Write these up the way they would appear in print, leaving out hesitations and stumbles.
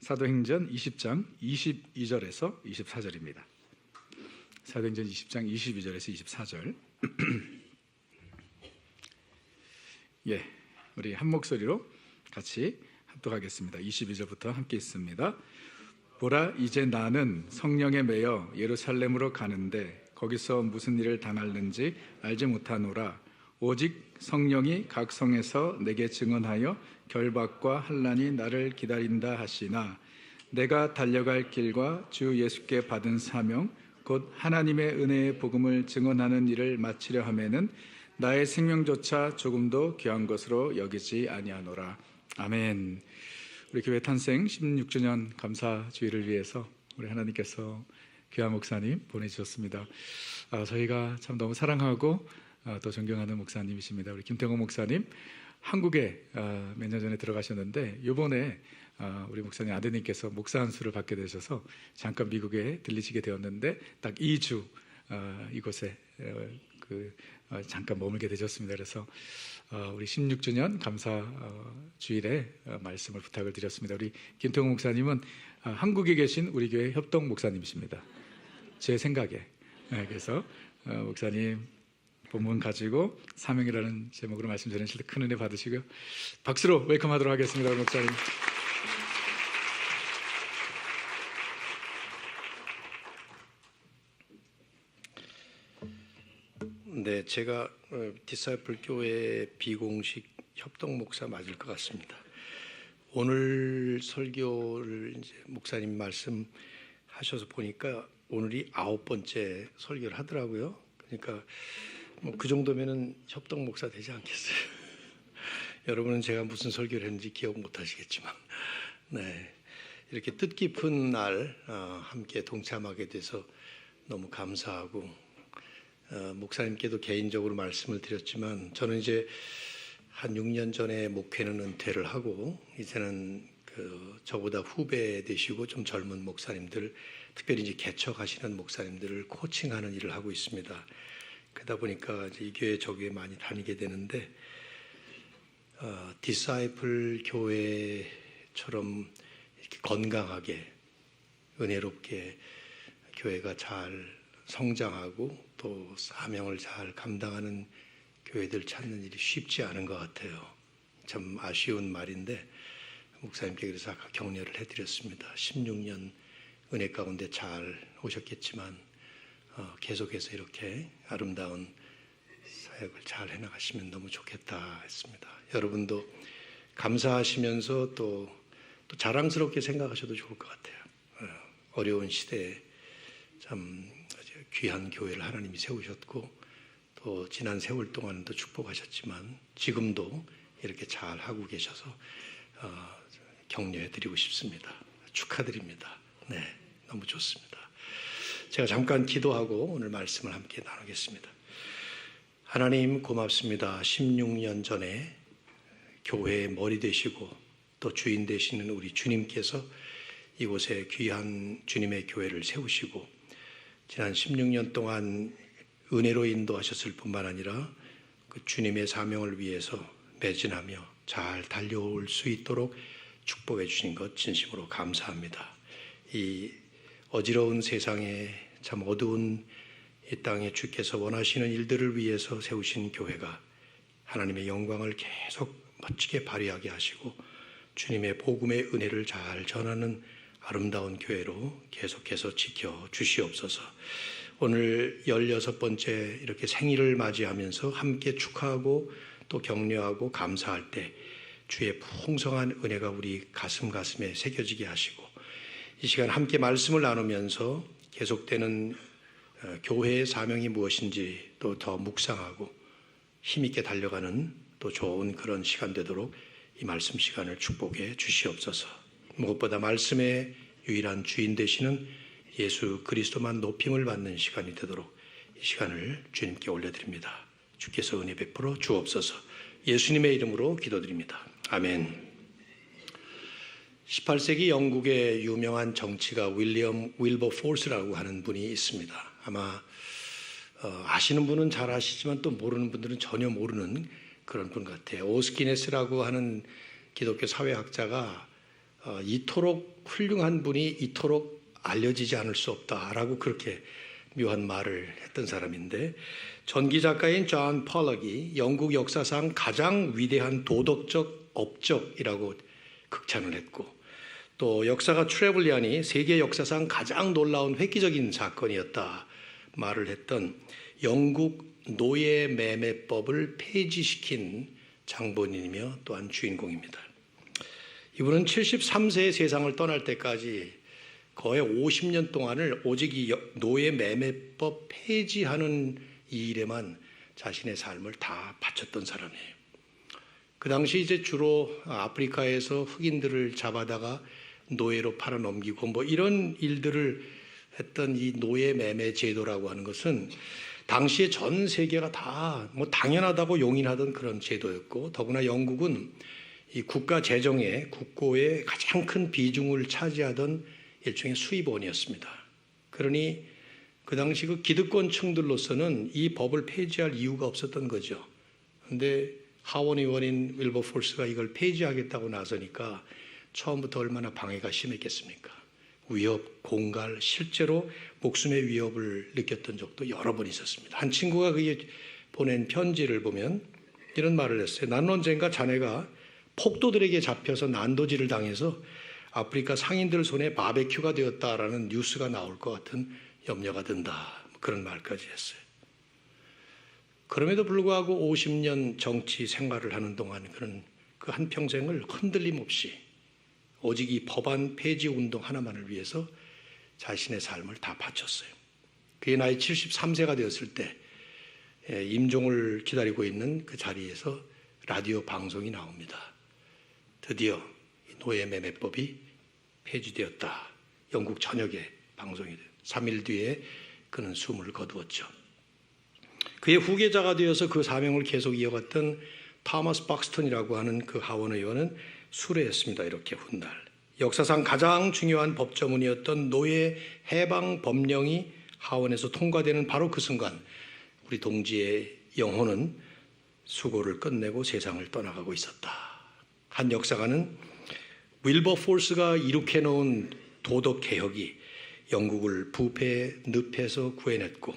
사도행전 20장 22절에서 24절입니다. 사도행전 20장 22절에서 24절. 예, 우리 한 목소리로 같이 합독하겠습니다. 22절부터 함께 있습니다. 보라, 이제 나는 성령에 매여 예루살렘으로 가는데 거기서 무슨 일을 당할는지 알지 못하노라. 오직 성령이 각 성에서 내게 증언하여 결박과 환난이 나를 기다린다 하시나 내가 달려갈 길과 주 예수께 받은 사명 곧 하나님의 은혜의 복음을 증언하는 일을 마치려 하면은 나의 생명조차 조금도 귀한 것으로 여기지 아니하노라. 아멘. 우리 교회 탄생 16주년 감사 주일을 위해서 우리 하나님께서 귀한 목사님 보내주셨습니다. 저희가 참 너무 사랑하고 또 존경하는 목사님이십니다. 우리 김태공 목사님 한국에 몇 년 전에 들어가셨는데 이번에 우리 목사님 아드님께서 목사 안수를 받게 되셔서 잠깐 미국에 들리시게 되었는데 딱 2주 이곳에 잠깐 머물게 되셨습니다. 그래서 우리 16주년 감사 주일에 말씀을 부탁을 드렸습니다. 우리 김태공 목사님은 한국에 계신 우리 교회 협동 목사님이십니다. 제 생각에. 그래서 목사님 본문 가지고 사명이라는 제목으로 말씀 전하실 때 큰 은혜 받으시고요. 박수로 웰컴하도록 하겠습니다. 목사님. 네, 제가 디사이플 교회 비공식 협동 목사 맞을 것 같습니다. 오늘 설교를 이제 목사님 말씀하셔서 보니까 오늘이 9번째 설교를 하더라고요. 그러니까 그 정도면은 협동 목사 되지 않겠어요? 여러분은 제가 무슨 설교를 했는지 기억 못 하시겠지만, 네, 이렇게 뜻깊은 날 함께 동참하게 돼서 너무 감사하고, 목사님께도 개인적으로 말씀을 드렸지만 저는 이제 한 6년 전에 목회는 은퇴를 하고 이제는 저보다 후배 되시고 좀 젊은 목사님들, 특별히 이제 개척하시는 목사님들을 코칭하는 일을 하고 있습니다. 그러다 보니까 이제 이 교회 저 교회 많이 다니게 되는데 디사이플 교회처럼 이렇게 건강하게 은혜롭게 교회가 잘 성장하고 또 사명을 잘 감당하는 교회들 찾는 일이 쉽지 않은 것 같아요. 참 아쉬운 말인데 목사님께 그래서 아까 격려를 해드렸습니다. 16년 은혜 가운데 잘 오셨겠지만 계속해서 이렇게 아름다운 사역을 잘 해나가시면 너무 좋겠다 했습니다. 여러분도 감사하시면서 또 자랑스럽게 생각하셔도 좋을 것 같아요. 어려운 시대에 참 귀한 교회를 하나님이 세우셨고 또 지난 세월 동안도 축복하셨지만 지금도 이렇게 잘 하고 계셔서 격려해드리고 싶습니다. 축하드립니다. 네, 너무 좋습니다. 제가 잠깐 기도하고 오늘 말씀을 함께 나누겠습니다. 하나님 고맙습니다. 16년 전에 교회의 머리 되시고 또 주인 되시는 우리 주님께서 이곳에 귀한 주님의 교회를 세우시고 지난 16년 동안 은혜로 인도하셨을 뿐만 아니라 그 주님의 사명을 위해서 매진하며 잘 달려올 수 있도록 축복해 주신 것 진심으로 감사합니다. 이 어지러운 세상에 참 어두운 이 땅에 주께서 원하시는 일들을 위해서 세우신 교회가 하나님의 영광을 계속 멋지게 발휘하게 하시고 주님의 복음의 은혜를 잘 전하는 아름다운 교회로 계속해서 지켜 주시옵소서. 오늘 16번째 이렇게 생일을 맞이하면서 함께 축하하고 또 격려하고 감사할 때 주의 풍성한 은혜가 우리 가슴에 새겨지게 하시고 이 시간 함께 말씀을 나누면서 계속되는 교회의 사명이 무엇인지 또 더 묵상하고 힘있게 달려가는 또 좋은 그런 시간 되도록 이 말씀 시간을 축복해 주시옵소서. 무엇보다 말씀의 유일한 주인 되시는 예수 그리스도만 높임을 받는 시간이 되도록 이 시간을 주님께 올려드립니다. 주께서 은혜 베풀어 주옵소서. 예수님의 이름으로 기도드립니다. 아멘. 18세기 영국의 유명한 정치가 윌리엄 윌버포스라고 하는 분이 있습니다. 아마 아시는 분은 잘 아시지만 또 모르는 분들은 전혀 모르는 그런 분 같아요. 오스키네스라고 하는 기독교 사회학자가 이토록 훌륭한 분이 이토록 알려지지 않을 수 없다라고 그렇게 묘한 말을 했던 사람인데, 전기 작가인 존 폴럭이 영국 역사상 가장 위대한 도덕적 업적이라고 극찬을 했고, 또 역사가 트레블리안이 세계 역사상 가장 놀라운 획기적인 사건이었다 말을 했던 영국 노예 매매법을 폐지시킨 장본인이며 또한 주인공입니다. 이분은 73세의 세상을 떠날 때까지 거의 50년 동안을 오직 이 노예 매매법 폐지하는 이 일에만 자신의 삶을 다 바쳤던 사람이에요. 그 당시 이제 주로 아프리카에서 흑인들을 잡아다가 노예로 팔아넘기고 뭐 이런 일들을 했던 이 노예 매매 제도라고 하는 것은 당시에 전 세계가 다 뭐 당연하다고 용인하던 그런 제도였고, 더구나 영국은 이 국가 재정에 국고의 가장 큰 비중을 차지하던 일종의 수입원이었습니다. 그러니 그 당시 그 기득권층들로서는 이 법을 폐지할 이유가 없었던 거죠. 그런데 하원 의원인 윌버포스가 이걸 폐지하겠다고 나서니까 처음부터 얼마나 방해가 심했겠습니까? 위협, 공갈, 실제로 목숨의 위협을 느꼈던 적도 여러 번 있었습니다. 한 친구가 그게 보낸 편지를 보면 이런 말을 했어요. 나는 언젠가 자네가 폭도들에게 잡혀서 난도질을 당해서 아프리카 상인들 손에 바베큐가 되었다라는 뉴스가 나올 것 같은 염려가 든다. 그런 말까지 했어요. 그럼에도 불구하고 50년 정치 생활을 하는 동안 그런 그 한평생을 흔들림 없이 오직 이 법안 폐지 운동 하나만을 위해서 자신의 삶을 다 바쳤어요. 그의 나이 73세가 되었을 때 임종을 기다리고 있는 그 자리에서 라디오 방송이 나옵니다. 드디어 노예 매매법이 폐지되었다. 영국 전역에 방송이 돼요. 3일 뒤에 그는 숨을 거두었죠. 그의 후계자가 되어서 그 사명을 계속 이어갔던 토마스 박스턴이라고 하는 그 하원 의원은 수레했습니다. 이렇게 훗날 역사상 가장 중요한 법조문이었던 노예 해방 법령이 하원에서 통과되는 바로 그 순간 우리 동지의 영혼은 수고를 끝내고 세상을 떠나가고 있었다. 한 역사가는 윌버포스가 이룩해놓은 도덕개혁이 영국을 부패 늪에서 구해냈고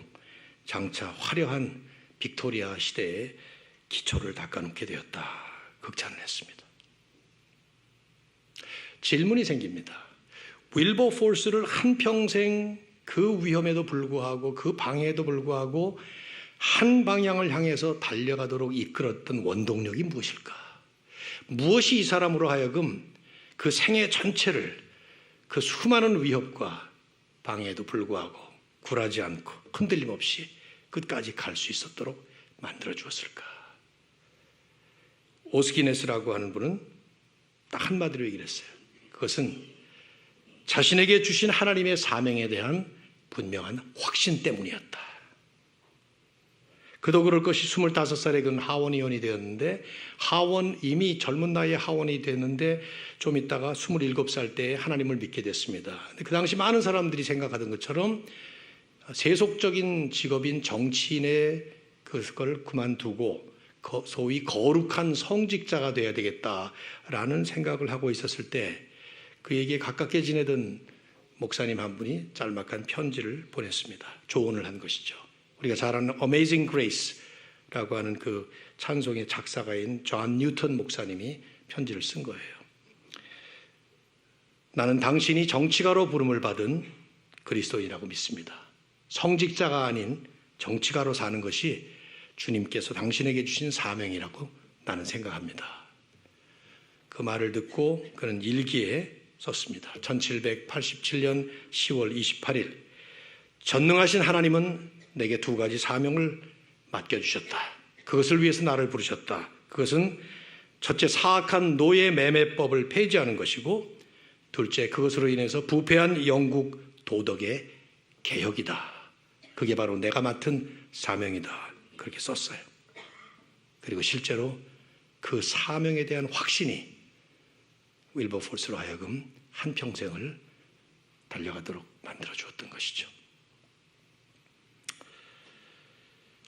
장차 화려한 빅토리아 시대의 기초를 닦아놓게 되었다. 극찬을 했습니다. 질문이 생깁니다. 윌버포스를 한평생 그 위험에도 불구하고 그 방해에도 불구하고 한 방향을 향해서 달려가도록 이끌었던 원동력이 무엇일까? 무엇이 이 사람으로 하여금 그 생애 전체를 그 수많은 위협과 방해에도 불구하고 굴하지 않고 흔들림 없이 끝까지 갈 수 있었도록 만들어 주었을까? 오스기네스라고 하는 분은 딱 한마디로 얘기를 했어요. 그것은 자신에게 주신 하나님의 사명에 대한 분명한 확신 때문이었다. 그도 그럴 것이 25살에 그 하원 의원이 되었는데 이미 젊은 나이에 하원이 됐는데 좀 있다가 27살 때에 하나님을 믿게 됐습니다. 근데 그 당시 많은 사람들이 생각하던 것처럼 세속적인 직업인 정치인의 그걸 그만두고 소위 거룩한 성직자가 되어야 되겠다라는 생각을 하고 있었을 때 그에게 가깝게 지내던 목사님 한 분이 짤막한 편지를 보냈습니다. 조언을 한 것이죠. 우리가 잘 아는 Amazing Grace라고 하는 그 찬송의 작사가인 존 뉴턴 목사님이 편지를 쓴 거예요. 나는 당신이 정치가로 부름을 받은 그리스도인이라고 믿습니다. 성직자가 아닌 정치가로 사는 것이 주님께서 당신에게 주신 사명이라고 나는 생각합니다. 그 말을 듣고 그는 일기에 썼습니다. 1787년 10월 28일 전능하신 하나님은 내게 두 가지 사명을 맡겨주셨다. 그것을 위해서 나를 부르셨다. 그것은 첫째 사악한 노예 매매법을 폐지하는 것이고 둘째 그것으로 인해서 부패한 영국 도덕의 개혁이다. 그게 바로 내가 맡은 사명이다. 그렇게 썼어요. 그리고 실제로 그 사명에 대한 확신이 윌버포스로 하여금 한평생을 달려가도록 만들어 주었던 것이죠.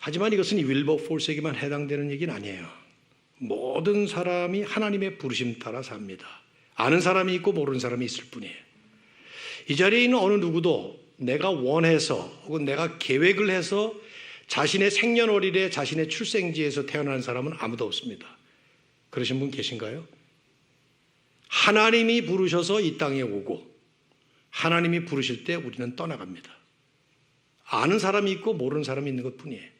하지만 이것은 이 윌버포스에게만 해당되는 얘기는 아니에요. 모든 사람이 하나님의 부르심 따라 삽니다. 아는 사람이 있고 모르는 사람이 있을 뿐이에요. 이 자리에 있는 어느 누구도 내가 원해서 혹은 내가 계획을 해서 자신의 생년월일에 자신의 출생지에서 태어난 사람은 아무도 없습니다. 그러신 분 계신가요? 하나님이 부르셔서 이 땅에 오고 하나님이 부르실 때 우리는 떠나갑니다. 아는 사람이 있고 모르는 사람이 있는 것뿐이에요.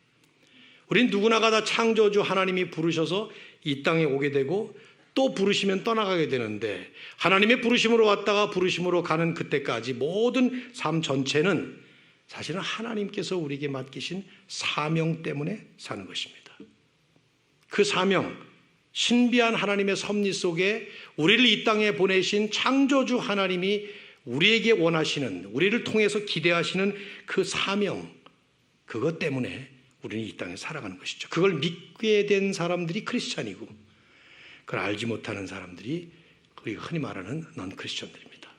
우린 누구나가 다 창조주 하나님이 부르셔서 이 땅에 오게 되고 또 부르시면 떠나가게 되는데 하나님의 부르심으로 왔다가 부르심으로 가는 그때까지 모든 삶 전체는 사실은 하나님께서 우리에게 맡기신 사명 때문에 사는 것입니다. 그 사명, 신비한 하나님의 섭리 속에 우리를 이 땅에 보내신 창조주 하나님이 우리에게 원하시는, 우리를 통해서 기대하시는 그 사명, 그것 때문에 우리는 이 땅에 살아가는 것이죠. 그걸 믿게 된 사람들이 크리스찬이고 그걸 알지 못하는 사람들이 우리가 흔히 말하는 넌 크리스천들입니다.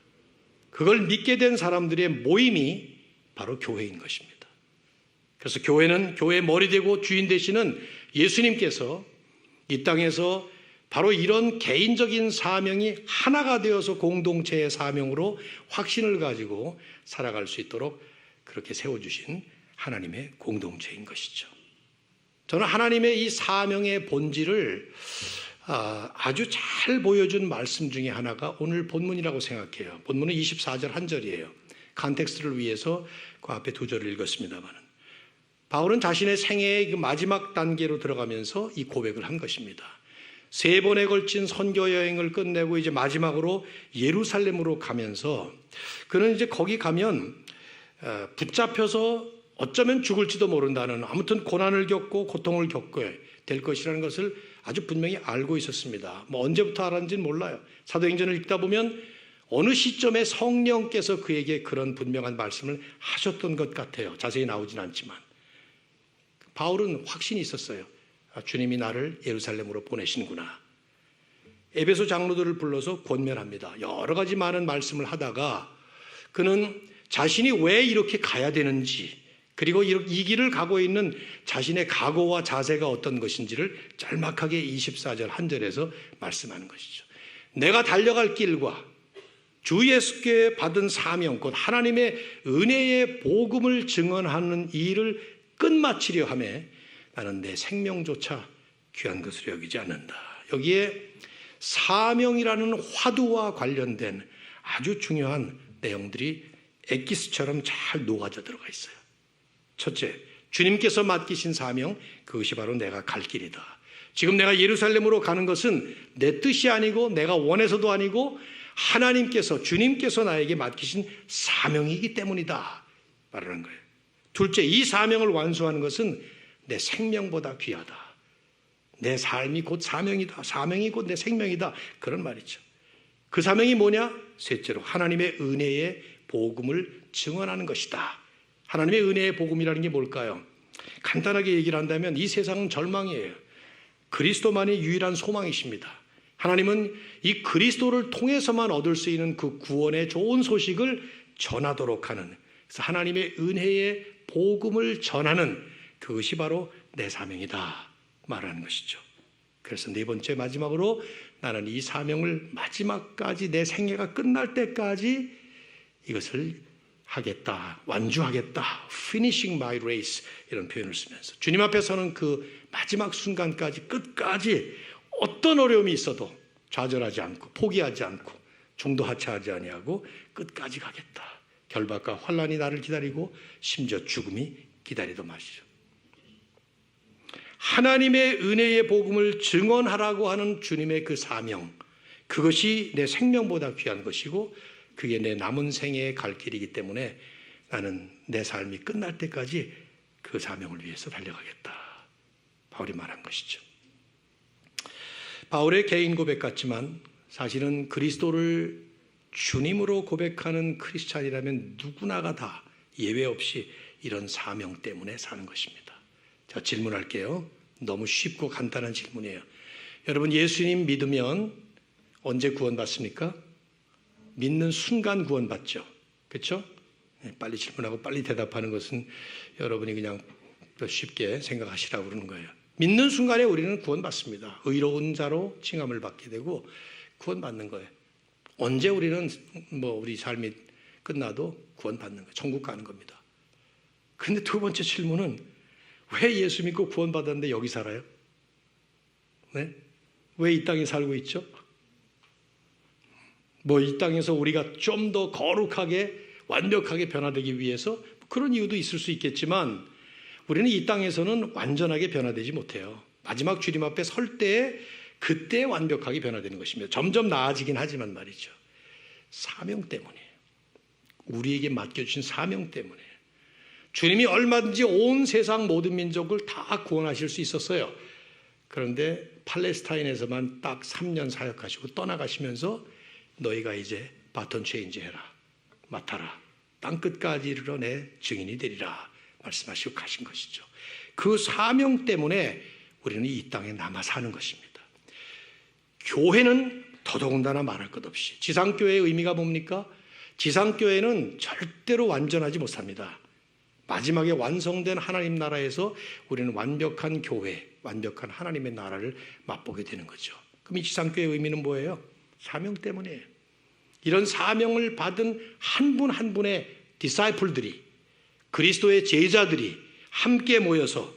그걸 믿게 된 사람들의 모임이 바로 교회인 것입니다. 그래서 교회는 교회의 머리 되고 주인 되시는 예수님께서 이 땅에서 바로 이런 개인적인 사명이 하나가 되어서 공동체의 사명으로 확신을 가지고 살아갈 수 있도록 그렇게 세워주신 하나님의 공동체인 것이죠. 저는 하나님의 이 사명의 본질을 아주 잘 보여준 말씀 중에 하나가 오늘 본문이라고 생각해요. 본문은 24절 한 절이에요. 컨텍스트를 위해서 그 앞에 두 절을 읽었습니다만 바울은 자신의 생애의 그 마지막 단계로 들어가면서 이 고백을 한 것입니다. 3번에 걸친 선교 여행을 끝내고 이제 마지막으로 예루살렘으로 가면서 그는 이제 거기 가면 붙잡혀서 어쩌면 죽을지도 모른다는 아무튼 고난을 겪고 고통을 겪어야 될 것이라는 것을 아주 분명히 알고 있었습니다. 뭐 언제부터 알았는지는 몰라요. 사도행전을 읽다 보면 어느 시점에 성령께서 그에게 그런 분명한 말씀을 하셨던 것 같아요. 자세히 나오진 않지만 바울은 확신이 있었어요. 주님이 나를 예루살렘으로 보내시는구나. 에베소 장로들을 불러서 권면합니다. 여러 가지 많은 말씀을 하다가 그는 자신이 왜 이렇게 가야 되는지 그리고 이 길을 가고 있는 자신의 각오와 자세가 어떤 것인지를 짤막하게 24절 한 절에서 말씀하는 것이죠. 내가 달려갈 길과 주 예수께 받은 사명 곧 하나님의 은혜의 복음을 증언하는 이 일을 끝마치려 하매 나는 내 생명조차 귀한 것으로 여기지 않는다. 여기에 사명이라는 화두와 관련된 아주 중요한 내용들이 엑기스처럼 잘 녹아져 들어가 있어요. 첫째, 주님께서 맡기신 사명, 그것이 바로 내가 갈 길이다. 지금 내가 예루살렘으로 가는 것은 내 뜻이 아니고 내가 원해서도 아니고 하나님께서, 주님께서 나에게 맡기신 사명이기 때문이다 말하는 거예요. 둘째, 이 사명을 완수하는 것은 내 생명보다 귀하다. 내 삶이 곧 사명이다. 사명이 곧 내 생명이다. 그런 말이죠. 그 사명이 뭐냐? 셋째로 하나님의 은혜의 복음을 증언하는 것이다. 하나님의 은혜의 복음이라는 게 뭘까요? 간단하게 얘기를 한다면 이 세상은 절망이에요. 그리스도만이 유일한 소망이십니다. 하나님은 이 그리스도를 통해서만 얻을 수 있는 그 구원의 좋은 소식을 전하도록 하는, 그래서 하나님의 은혜의 복음을 전하는 그것이 바로 내 사명이다 말하는 것이죠. 그래서 네 번째 마지막으로 나는 이 사명을 마지막까지 내 생애가 끝날 때까지 이것을 하겠다, 완주하겠다, finishing my race 이런 표현을 쓰면서 주님 앞에 서는 그 마지막 순간까지 끝까지 어떤 어려움이 있어도 좌절하지 않고 포기하지 않고 중도하차하지 아니하고 끝까지 가겠다. 결박과 환난이 나를 기다리고 심지어 죽음이 기다리던 말이죠. 하나님의 은혜의 복음을 증언하라고 하는 주님의 그 사명, 그것이 내 생명보다 귀한 것이고 그게 내 남은 생애의 갈 길이기 때문에 나는 내 삶이 끝날 때까지 그 사명을 위해서 달려가겠다. 바울이 말한 것이죠. 바울의 개인 고백 같지만 사실은 그리스도를 주님으로 고백하는 크리스찬이라면 누구나가 다 예외 없이 이런 사명 때문에 사는 것입니다. 자, 질문할게요. 너무 쉽고 간단한 질문이에요. 여러분, 예수님 믿으면 언제 구원받습니까? 믿는 순간 구원받죠. 그렇죠? 빨리 질문하고 빨리 대답하는 것은 여러분이 그냥 쉽게 생각하시라고 그러는 거예요. 믿는 순간에 우리는 구원받습니다. 의로운 자로 칭함을 받게 되고 구원받는 거예요. 언제 우리는 우리 삶이 끝나도 구원받는 거예요. 천국 가는 겁니다. 그런데 두 번째 질문은 왜 예수 믿고 구원받았는데 여기 살아요? 네? 왜 이 땅에 살고 있죠? 이 땅에서 우리가 좀 더 거룩하게 완벽하게 변화되기 위해서 그런 이유도 있을 수 있겠지만 우리는 이 땅에서는 완전하게 변화되지 못해요. 마지막 주님 앞에 설 때에 그때 완벽하게 변화되는 것입니다. 점점 나아지긴 하지만 말이죠. 사명 때문이에요. 우리에게 맡겨주신 사명 때문에 주님이 얼마든지 온 세상 모든 민족을 다 구원하실 수 있었어요. 그런데 팔레스타인에서만 딱 3년 사역하시고 떠나가시면서 너희가 이제 바톤 체인지 해라. 맡아라. 땅끝까지 이르러 내 증인이 되리라. 말씀하시고 가신 것이죠. 그 사명 때문에 우리는 이 땅에 남아 사는 것입니다. 교회는 더더군다나 말할 것 없이 지상교회의 의미가 뭡니까? 지상교회는 절대로 완전하지 못합니다. 마지막에 완성된 하나님 나라에서 우리는 완벽한 교회, 완벽한 하나님의 나라를 맛보게 되는 거죠. 그럼 이 지상교회의 의미는 뭐예요? 사명 때문이에요. 이런 사명을 받은 한 분 한 분의 디사이플들이, 그리스도의 제자들이 함께 모여서,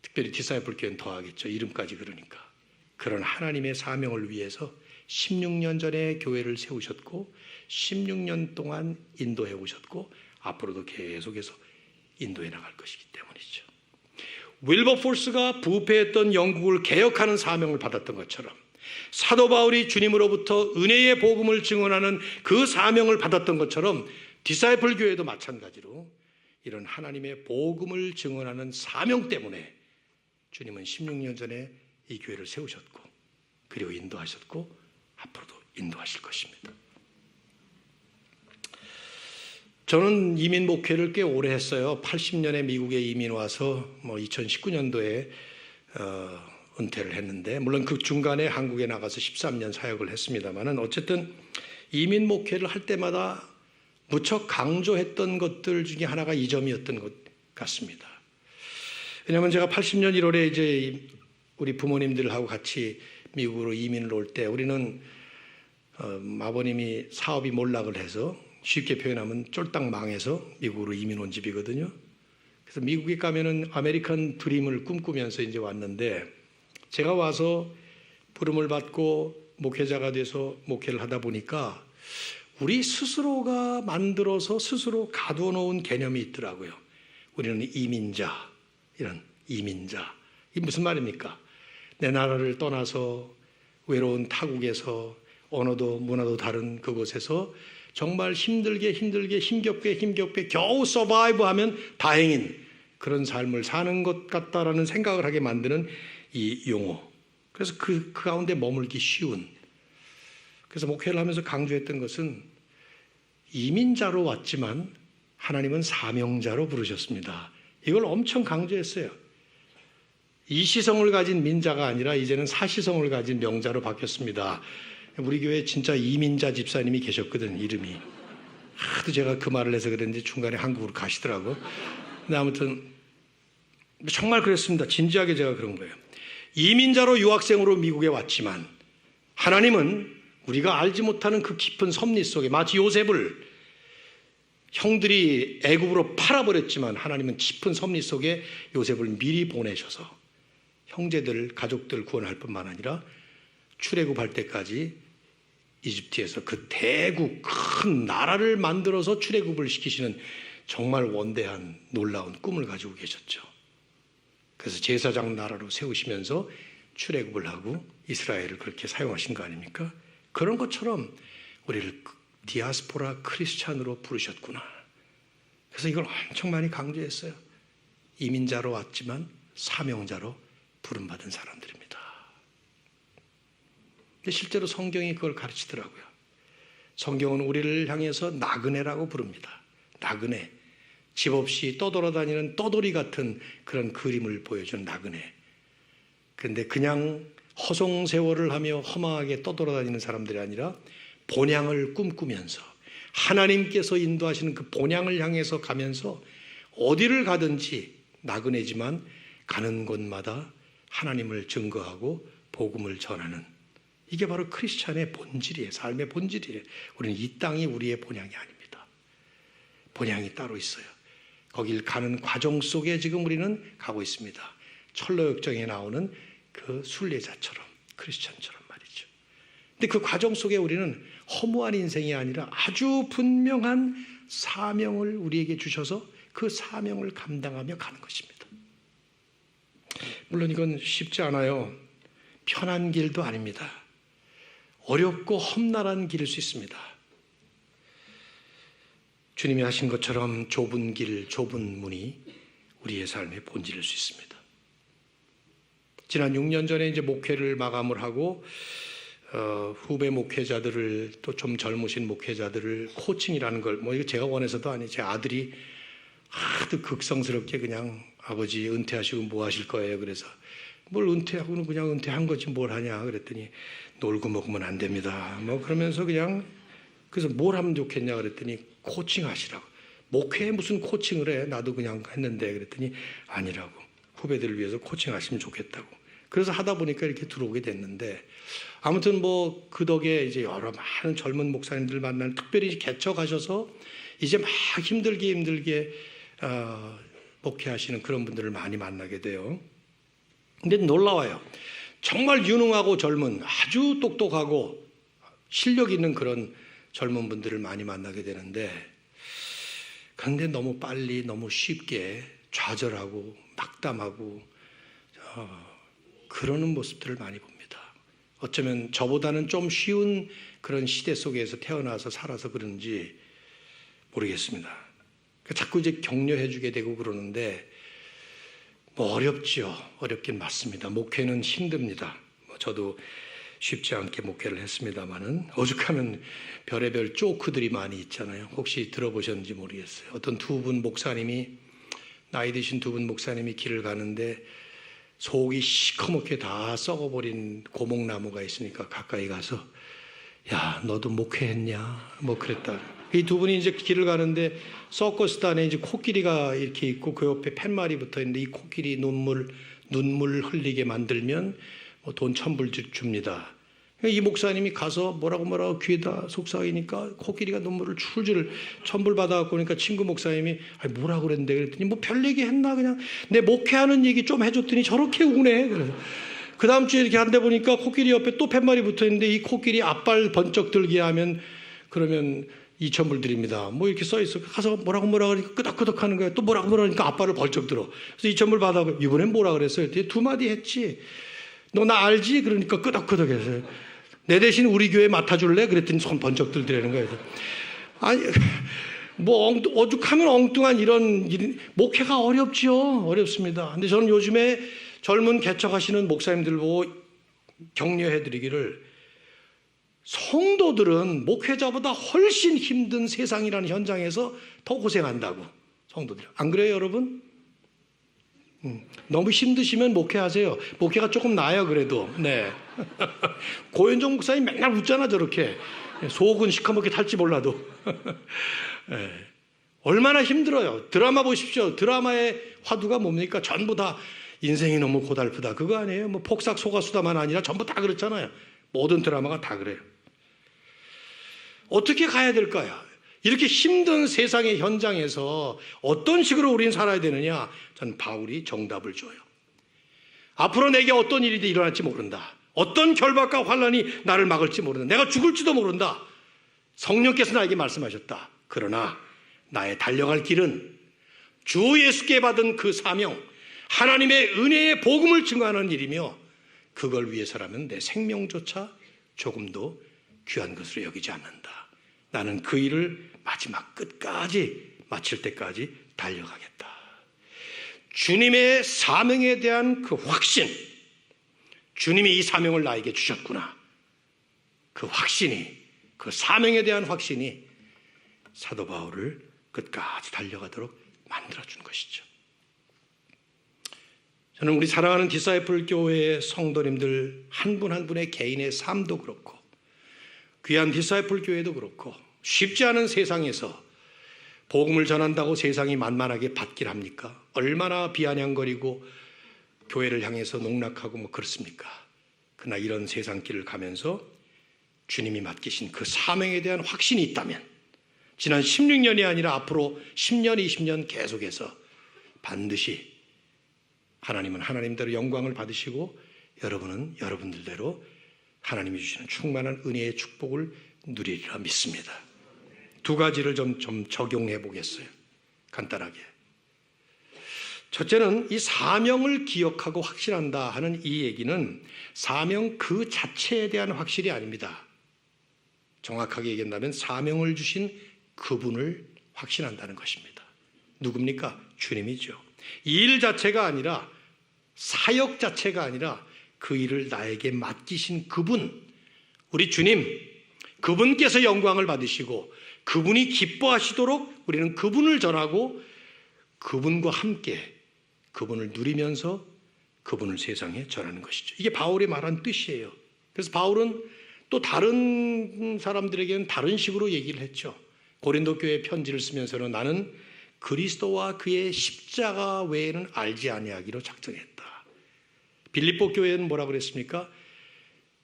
특별히 디사이플 교회는 더하겠죠. 이름까지 그러니까. 그런 하나님의 사명을 위해서 16년 전에 교회를 세우셨고 16년 동안 인도해 오셨고 앞으로도 계속해서 인도해 나갈 것이기 때문이죠. 윌버포스가 부패했던 영국을 개혁하는 사명을 받았던 것처럼 사도 바울이 주님으로부터 은혜의 복음을 증언하는 그 사명을 받았던 것처럼 디사이플 교회도 마찬가지로 이런 하나님의 복음을 증언하는 사명 때문에 주님은 16년 전에 이 교회를 세우셨고 그리고 인도하셨고 앞으로도 인도하실 것입니다. 저는 이민 목회를 꽤 오래 했어요. 80년에 미국에 이민 와서 2019년도에 은퇴를 했는데 물론 그 중간에 한국에 나가서 13년 사역을 했습니다만은 어쨌든 이민 목회를 할 때마다 무척 강조했던 것들 중에 하나가 이 점이었던 것 같습니다. 왜냐하면 제가 80년 1월에 이제 우리 부모님들하고 같이 미국으로 이민을 올 때 우리는 아버님이 사업이 몰락을 해서 쉽게 표현하면 쫄딱 망해서 미국으로 이민 온 집이거든요. 그래서 미국에 가면은 아메리칸 드림을 꿈꾸면서 이제 왔는데 제가 와서 부름을 받고 목회자가 돼서 목회를 하다 보니까 우리 스스로가 만들어서 스스로 가두어 놓은 개념이 있더라고요. 우리는 이민자, 이런 이민자. 이게 무슨 말입니까? 내 나라를 떠나서 외로운 타국에서 언어도 문화도 다른 그곳에서 정말 힘들게 힘겹게 겨우 서바이브하면 다행인 그런 삶을 사는 것 같다라는 생각을 하게 만드는 이 용어. 그래서 그 가운데 머물기 쉬운. 그래서 목회를 하면서 강조했던 것은 이민자로 왔지만 하나님은 사명자로 부르셨습니다. 이걸 엄청 강조했어요. 이시성을 가진 민자가 아니라 이제는 사시성을 가진 명자로 바뀌었습니다. 우리 교회에 진짜 이민자 집사님이 계셨거든, 이름이. 하도 제가 그 말을 해서 그랬는지 중간에 한국으로 가시더라고. 근데 아무튼 정말 그랬습니다. 진지하게 제가 그런 거예요. 이민자로 유학생으로 미국에 왔지만 하나님은 우리가 알지 못하는 그 깊은 섭리 속에 마치 요셉을 형들이 애굽으로 팔아버렸지만 하나님은 깊은 섭리 속에 요셉을 미리 보내셔서 형제들, 가족들 구원할 뿐만 아니라 출애굽할 때까지 이집트에서 그 대국 큰 나라를 만들어서 출애굽을 시키시는 정말 원대한 놀라운 꿈을 가지고 계셨죠. 그래서 제사장 나라로 세우시면서 출애굽을 하고 이스라엘을 그렇게 사용하신 거 아닙니까? 그런 것처럼 우리를 디아스포라 크리스찬으로 부르셨구나. 그래서 이걸 엄청 많이 강조했어요. 이민자로 왔지만 사명자로 부름받은 사람들입니다. 근데 실제로 성경이 그걸 가르치더라고요. 성경은 우리를 향해서 나그네라고 부릅니다. 나그네. 집 없이 떠돌아다니는 떠돌이 같은 그런 그림을 보여주는 나그네. 그런데 그냥 허송세월을 하며 허망하게 떠돌아다니는 사람들이 아니라 본향을 꿈꾸면서 하나님께서 인도하시는 그 본향을 향해서 가면서 어디를 가든지 나그네지만 가는 곳마다 하나님을 증거하고 복음을 전하는 이게 바로 크리스찬의 본질이에요. 삶의 본질이에요. 우리는 이 땅이 우리의 본향이 아닙니다. 본향이 따로 있어요. 거길 가는 과정 속에 지금 우리는 가고 있습니다. 철로역정에 나오는 그 순례자처럼, 크리스찬처럼 말이죠. 근데 그 과정 속에 우리는 허무한 인생이 아니라 아주 분명한 사명을 우리에게 주셔서 그 사명을 감당하며 가는 것입니다. 물론 이건 쉽지 않아요. 편한 길도 아닙니다. 어렵고 험난한 길일 수 있습니다. 주님이 하신 것처럼 좁은 길, 좁은 문이 우리의 삶의 본질일 수 있습니다. 지난 6년 전에 이제 목회를 마감을 하고 후배 목회자들을 또 좀 젊으신 목회자들을 코칭이라는 걸 이거 제가 원해서도 아니 제 아들이 하도 극성스럽게 그냥 아버지 은퇴하시고 뭐 하실 거예요? 그래서 뭘 은퇴하고는 그냥 은퇴한 거지 뭘 하냐 그랬더니 놀고 먹으면 안 됩니다. 그러면서 그냥 그래서 뭘 하면 좋겠냐 그랬더니 코칭 하시라고. 목회에 무슨 코칭을 해? 나도 그냥 했는데 그랬더니 아니라고. 후배들을 위해서 코칭 하시면 좋겠다고. 그래서 하다 보니까 이렇게 들어오게 됐는데 아무튼 그 덕에 이제 여러 많은 젊은 목사님들 만나는 특별히 개척 하셔서 이제 막 힘들게 목회하시는 그런 분들을 많이 만나게 돼요. 근데 놀라워요. 정말 유능하고 젊은 아주 똑똑하고 실력 있는 그런 젊은 분들을 많이 만나게 되는데 그런데 너무 빨리 너무 쉽게 좌절하고 낙담하고 그러는 모습들을 많이 봅니다. 어쩌면 저보다는 좀 쉬운 그런 시대 속에서 태어나서 살아서 그런지 모르겠습니다. 자꾸 이제 격려해 주게 되고 그러는데 어렵죠. 어렵긴 맞습니다. 목회는 힘듭니다. 저도 쉽지 않게 목회를 했습니다마는 오죽하면 별의별 조크들이 많이 있잖아요. 혹시 들어보셨는지 모르겠어요. 어떤 나이 드신 두 분 목사님이 길을 가는데 속이 시커멓게 다 썩어버린 고목나무가 있으니까 가까이 가서 야 너도 목회했냐? 그랬다. 이 두 분이 이제 길을 가는데 서커스도 안에 이제 코끼리가 이렇게 있고 그 옆에 팻말이 붙어 있는데 이 코끼리 눈물 흘리게 만들면 돈 1,000불 줍니다. 이 목사님이 가서 뭐라고 귀에다 속삭이니까 코끼리가 눈물을 줄줄 1,000불 받아갖고 그러니까 친구 목사님이 뭐라고 그랬는데 그랬더니 별 얘기 했나 그냥 내 목회하는 얘기 좀 해줬더니 저렇게 우네. 그래서 그 다음 주에 이렇게 한데 보니까 코끼리 옆에 또 팻말이 붙어 있는데 이 코끼리 앞발 번쩍 들게 하면 그러면 2,000불 드립니다. 이렇게 써 있어. 가서 뭐라고 하니까 끄덕끄덕 하는 거야. 또 뭐라고 하니까 앞발을 벌쩍 들어. 그래서 2,000불 받아고 이번엔 뭐라 그랬어요? 두 마디 했지. 너 나 알지? 그러니까 끄덕끄덕 했어요. 내 대신 우리 교회 맡아줄래? 그랬더니 손 번쩍 들더라는 거예요. 아니, 오죽하면 엉뚱한 이런 목회가 어렵지요. 어렵습니다. 근데 저는 요즘에 젊은 개척하시는 목사님들 보고 격려해드리기를 성도들은 목회자보다 훨씬 힘든 세상이라는 현장에서 더 고생한다고. 성도들. 안 그래요, 여러분? 너무 힘드시면 목회하세요. 목회가 조금 나아요, 그래도. 네. 고현정 목사님 맨날 웃잖아, 저렇게. 속은 시커멓게 탈지 몰라도. 네. 얼마나 힘들어요. 드라마 보십시오. 드라마의 화두가 뭡니까? 전부 다 인생이 너무 고달프다. 그거 아니에요? 폭삭 소가수다만 아니라 전부 다 그렇잖아요. 모든 드라마가 다 그래요. 어떻게 가야 될까요? 이렇게 힘든 세상의 현장에서 어떤 식으로 우리는 살아야 되느냐? 전 바울이 정답을 줘요. 앞으로 내게 어떤 일이 일어날지 모른다. 어떤 결박과 환난이 나를 막을지 모른다. 내가 죽을지도 모른다. 성령께서 나에게 말씀하셨다. 그러나 나의 달려갈 길은 주 예수께 받은 그 사명, 하나님의 은혜의 복음을 증거하는 일이며 그걸 위해서라면 내 생명조차 조금도 귀한 것으로 여기지 않는다. 나는 그 일을 마지막 끝까지 마칠 때까지 달려가겠다. 주님의 사명에 대한 그 확신, 주님이 이 사명을 나에게 주셨구나. 그 확신이, 그 사명에 대한 확신이 사도 바울을 끝까지 달려가도록 만들어준 것이죠. 저는 우리 사랑하는 디사이플 교회의 성도님들 한 분 한 분의 개인의 삶도 그렇고 귀한 디사이플 교회도 그렇고 쉽지 않은 세상에서 복음을 전한다고 세상이 만만하게 받길 합니까? 얼마나 비아냥거리고 교회를 향해서 농락하고 그렇습니까? 그러나 이런 세상길을 가면서 주님이 맡기신 그 사명에 대한 확신이 있다면 지난 16년이 아니라 앞으로 10년, 20년 계속해서 반드시 하나님은 하나님대로 영광을 받으시고 여러분은 여러분들대로 하나님이 주시는 충만한 은혜의 축복을 누리리라 믿습니다. 두 가지를 좀 적용해 보겠어요. 간단하게. 첫째는 이 사명을 기억하고 확신한다 하는 이 얘기는 사명 그 자체에 대한 확실이 아닙니다. 정확하게 얘기한다면 사명을 주신 그분을 확신한다는 것입니다. 누굽니까? 주님이죠. 이 일 자체가 아니라 사역 자체가 아니라 그 일을 나에게 맡기신 그분, 우리 주님, 그분께서 영광을 받으시고 그분이 기뻐하시도록 우리는 그분을 전하고 그분과 함께 그분을 누리면서 그분을 세상에 전하는 것이죠. 이게 바울이 말한 뜻이에요. 그래서 바울은 또 다른 사람들에게는 다른 식으로 얘기를 했죠. 고린도 교회에 편지를 쓰면서는 나는 그리스도와 그의 십자가 외에는 알지 아니하기로 작정했다. 빌립보 교회는 뭐라 그랬습니까?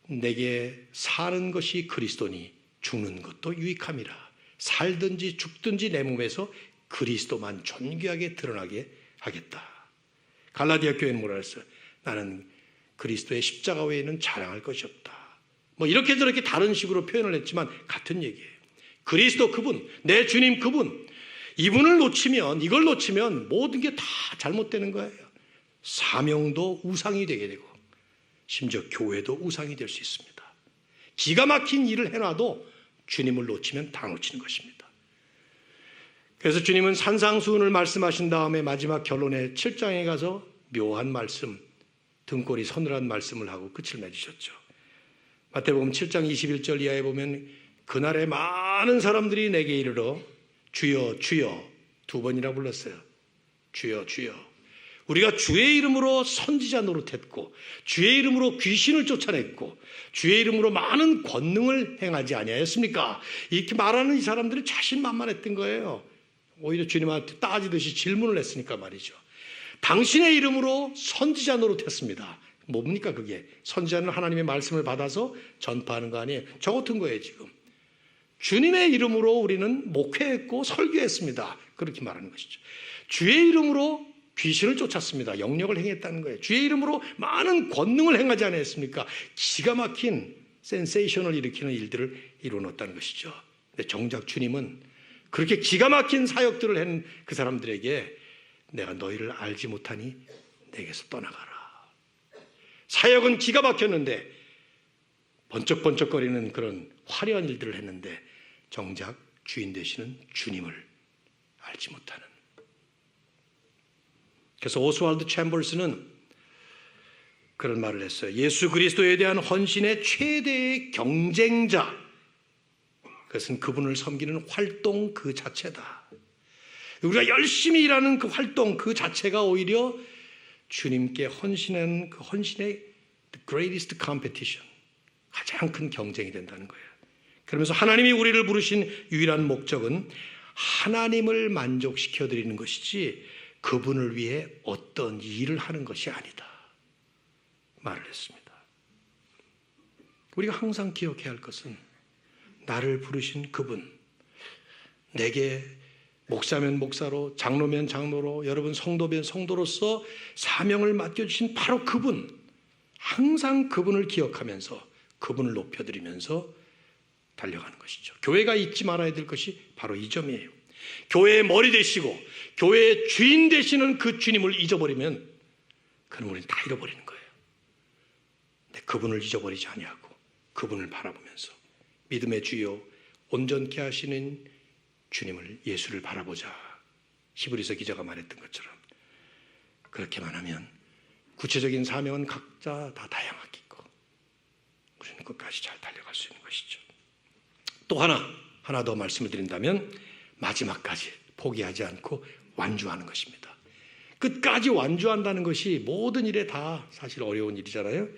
내게 사는 것이 그리스도니 죽는 것도 유익함이라. 살든지 죽든지 내 몸에서 그리스도만 존귀하게 드러나게 하겠다. 갈라디아 교회는 뭐라 그랬어요? 나는 그리스도의 십자가 외에는 자랑할 것이 없다. 뭐 이렇게 저렇게 다른 식으로 표현을 했지만 같은 얘기예요. 그리스도 그분, 내 주님 그분, 이분을 놓치면, 이걸 놓치면 모든 게 다 잘못되는 거예요. 사명도 우상이 되게 되고 심지어 교회도 우상이 될 수 있습니다. 기가 막힌 일을 해놔도 주님을 놓치면 다 놓치는 것입니다. 그래서 주님은 산상수훈을 말씀하신 다음에 마지막 결론에 7장에 가서 묘한 말씀, 등골이 서늘한 말씀을 하고 끝을 맺으셨죠. 마태복음 7장 21절 이하에 보면 그날에 많은 사람들이 내게 이르러 주여 주여 두 번이나 불렀어요. 주여 주여. 우리가 주의 이름으로 선지자 노릇했고 주의 이름으로 귀신을 쫓아냈고 주의 이름으로 많은 권능을 행하지 아니하였습니까? 이렇게 말하는 이 사람들이 자신만만했던 거예요. 오히려 주님한테 따지듯이 질문을 했으니까 말이죠. 당신의 이름으로 선지자 노릇했습니다. 뭡니까 그게? 선지자는 하나님의 말씀을 받아서 전파하는 거 아니에요? 저 같은 거예요 지금. 주님의 이름으로 우리는 목회했고 설교했습니다. 그렇게 말하는 것이죠. 주의 이름으로 귀신을 쫓았습니다. 영역을 행했다는 거예요. 주의 이름으로 많은 권능을 행하지 않았습니까? 기가 막힌 센세이션을 일으키는 일들을 이루어놓았다는 것이죠. 근데 정작 주님은 그렇게 기가 막힌 사역들을 한 그 사람들에게 내가 너희를 알지 못하니 내게서 떠나가라. 사역은 기가 막혔는데 번쩍번쩍거리는 그런 화려한 일들을 했는데 정작 주인 되시는 주님을 알지 못하는. 그래서 오스왈드 챔버스는 그런 말을 했어요. 예수 그리스도에 대한 헌신의 최대의 경쟁자, 그것은 그분을 섬기는 활동 그 자체다. 우리가 열심히 일하는 그 활동 그 자체가 오히려 주님께 헌신한 그 헌신의 the greatest competition, 가장 큰 경쟁이 된다는 거예요. 그러면서 하나님이 우리를 부르신 유일한 목적은 하나님을 만족시켜 드리는 것이지 그분을 위해 어떤 일을 하는 것이 아니다 말을 했습니다. 우리가 항상 기억해야 할 것은 나를 부르신 그분, 내게 목사면 목사로, 장로면 장로로, 여러분 성도면 성도로서 사명을 맡겨주신 바로 그분, 항상 그분을 기억하면서 그분을 높여드리면서 달려가는 것이죠. 교회가 잊지 말아야 될 것이 바로 이 점이에요. 교회의 머리 되시고 교회의 주인 되시는 그 주님을 잊어버리면 그럼 우리는 다 잃어버리는 거예요. 근데 그분을 잊어버리지 아니하고 그분을 바라보면서 믿음의 주요 온전케 하시는 주님을, 예수를 바라보자. 히브리서 기자가 말했던 것처럼 그렇게만 하면 구체적인 사명은 각자 다 다양하게 있고 우리는 끝까지 잘 달려갈 수 있는 것이죠. 또 하나 더 말씀을 드린다면 마지막까지 포기하지 않고 완주하는 것입니다. 끝까지 완주한다는 것이 모든 일에 다 사실 어려운 일이잖아요.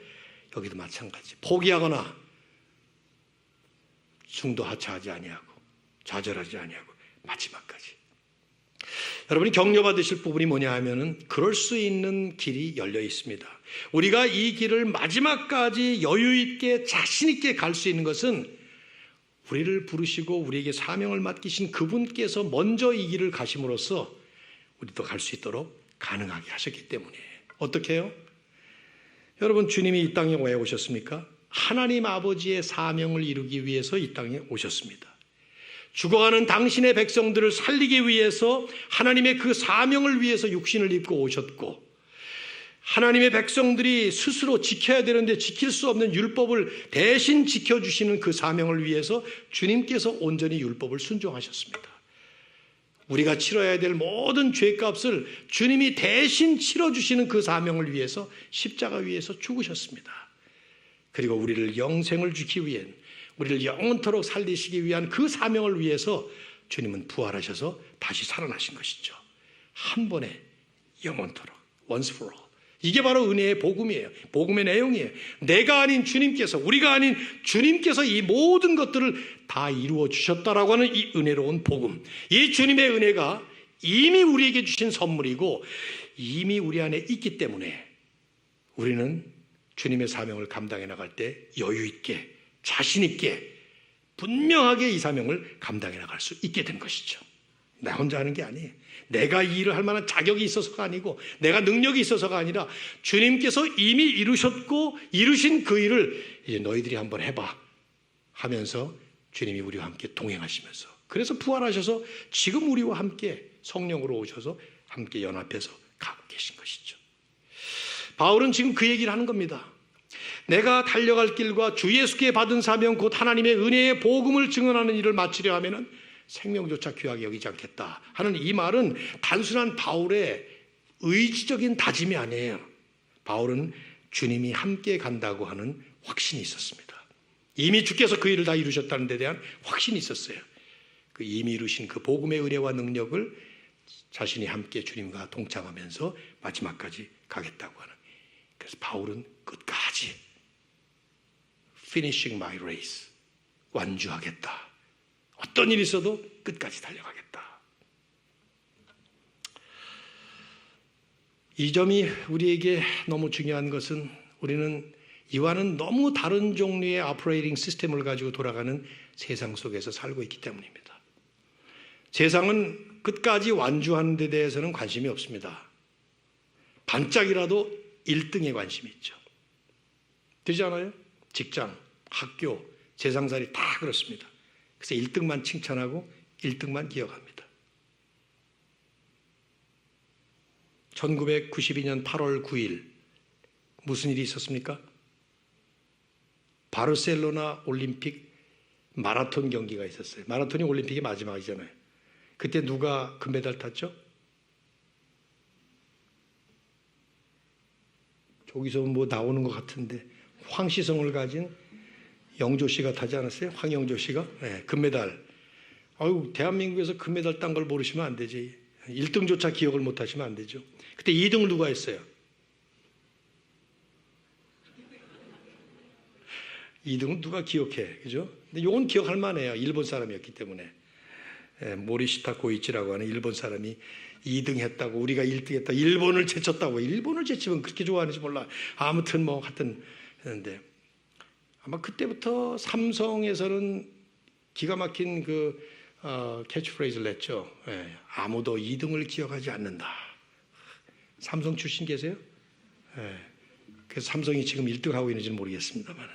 여기도 마찬가지. 포기하거나 중도하차하지 아니하고 좌절하지 아니하고 마지막까지. 여러분이 격려받으실 부분이 뭐냐 하면은 그럴 수 있는 길이 열려 있습니다. 우리가 이 길을 마지막까지 여유 있게 자신 있게 갈 수 있는 것은 우리를 부르시고 우리에게 사명을 맡기신 그분께서 먼저 이 길을 가심으로써 우리도 갈 수 있도록 가능하게 하셨기 때문에. 어떻게 해요? 여러분, 주님이 이 땅에 왜 오셨습니까? 하나님 아버지의 사명을 이루기 위해서 이 땅에 오셨습니다. 죽어가는 당신의 백성들을 살리기 위해서 하나님의 그 사명을 위해서 육신을 입고 오셨고, 하나님의 백성들이 스스로 지켜야 되는데 지킬 수 없는 율법을 대신 지켜주시는 그 사명을 위해서 주님께서 온전히 율법을 순종하셨습니다. 우리가 치러야 될 모든 죄값을 주님이 대신 치러주시는 그 사명을 위해서 십자가 위에서 죽으셨습니다. 그리고 우리를 영생을 주기 위한, 우리를 영원토록 살리시기 위한 그 사명을 위해서 주님은 부활하셔서 다시 살아나신 것이죠. 한 번에 영원토록, once for all. 이게 바로 은혜의 복음이에요. 복음의 내용이에요. 내가 아닌 주님께서, 우리가 아닌 주님께서 이 모든 것들을 다 이루어 주셨다라고 하는 이 은혜로운 복음. 이 주님의 은혜가 이미 우리에게 주신 선물이고 이미 우리 안에 있기 때문에 우리는 주님의 사명을 감당해 나갈 때 여유 있게, 자신 있게, 분명하게 이 사명을 감당해 나갈 수 있게 된 것이죠. 나 혼자 하는 게 아니에요. 내가 이 일을 할 만한 자격이 있어서가 아니고 내가 능력이 있어서가 아니라 주님께서 이미 이루셨고 이루신 그 일을 이제 너희들이 한번 해봐 하면서 주님이 우리와 함께 동행하시면서, 그래서 부활하셔서 지금 우리와 함께 성령으로 오셔서 함께 연합해서 가고 계신 것이죠. 바울은 지금 그 얘기를 하는 겁니다. 내가 달려갈 길과 주 예수께 받은 사명 곧 하나님의 은혜의 복음을 증언하는 일을 마치려 하면은 생명조차 귀하게 여기지 않겠다 하는 이 말은 단순한 바울의 의지적인 다짐이 아니에요. 바울은 주님이 함께 간다고 하는 확신이 있었습니다. 이미 주께서 그 일을 다 이루셨다는 데 대한 확신이 있었어요. 그 이미 이루신 그 복음의 은혜와 능력을 자신이 함께 주님과 동참하면서 마지막까지 가겠다고 하는. 그래서 바울은 끝까지 finishing my race, 완주하겠다. 어떤 일이 있어도 끝까지 달려가겠다. 이 점이 우리에게 너무 중요한 것은 우리는 이와는 너무 다른 종류의 오퍼레이팅 시스템을 가지고 돌아가는 세상 속에서 살고 있기 때문입니다. 세상은 끝까지 완주하는 데 대해서는 관심이 없습니다. 반짝이라도 1등에 관심이 있죠. 되지 않아요? 직장, 학교, 세상살이 다 그렇습니다. 그래서 1등만 칭찬하고 1등만 기억합니다. 1992년 8월 9일 무슨 일이 있었습니까? 바르셀로나 올림픽 마라톤 경기가 있었어요. 마라톤이 올림픽의 마지막이잖아요. 그때 누가 금메달 탔죠? 저기서 뭐 나오는 것 같은데 황시성을 가진 영조 씨가 타지 않았어요? 황영조 씨가? 네, 금메달. 아유, 대한민국에서 금메달 딴 걸 모르시면 안 되지. 1등조차 기억을 못 하시면 안 되죠. 그때 2등을 누가 했어요? 2등은 누가 기억해? 그죠? 근데 이건 기억할 만해요. 일본 사람이었기 때문에. 모리시타 고이치라고 하는 일본 사람이 2등 했다고, 우리가 1등 했다. 일본을 제쳤다고. 일본을 제치면 그렇게 좋아하는지 몰라. 아무튼 뭐 하여튼 했는데 아마 그때부터 삼성에서는 기가 막힌 그 캐치프레이즈를 냈죠. 아무도 2등을 기억하지 않는다. 삼성 출신 계세요? 그래서 삼성이 지금 1등하고 있는지는 모르겠습니다만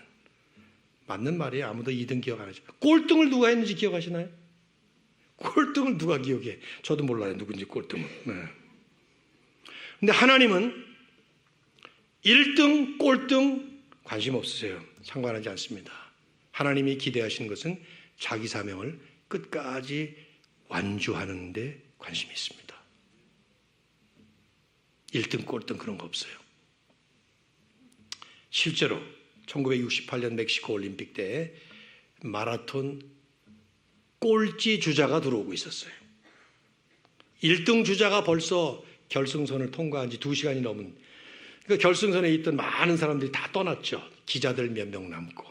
맞는 말이에요. 아무도 2등 기억 안 하죠. 꼴등을 누가 했는지 기억하시나요? 꼴등을 누가 기억해? 저도 몰라요. 누군지 꼴등은. 근데 하나님은 1등, 꼴등 관심 없으세요. 상관하지 않습니다. 하나님이 기대하시는 것은 자기 사명을 끝까지 완주하는 데 관심이 있습니다. 1등, 꼴등 그런 거 없어요. 실제로 1968년 멕시코 올림픽 때 마라톤 꼴찌 주자가 들어오고 있었어요. 1등 주자가 벌써 결승선을 통과한 지 2시간이 넘은, 그러니까 결승선에 있던 많은 사람들이 다 떠났죠. 기자들 몇 명 남고.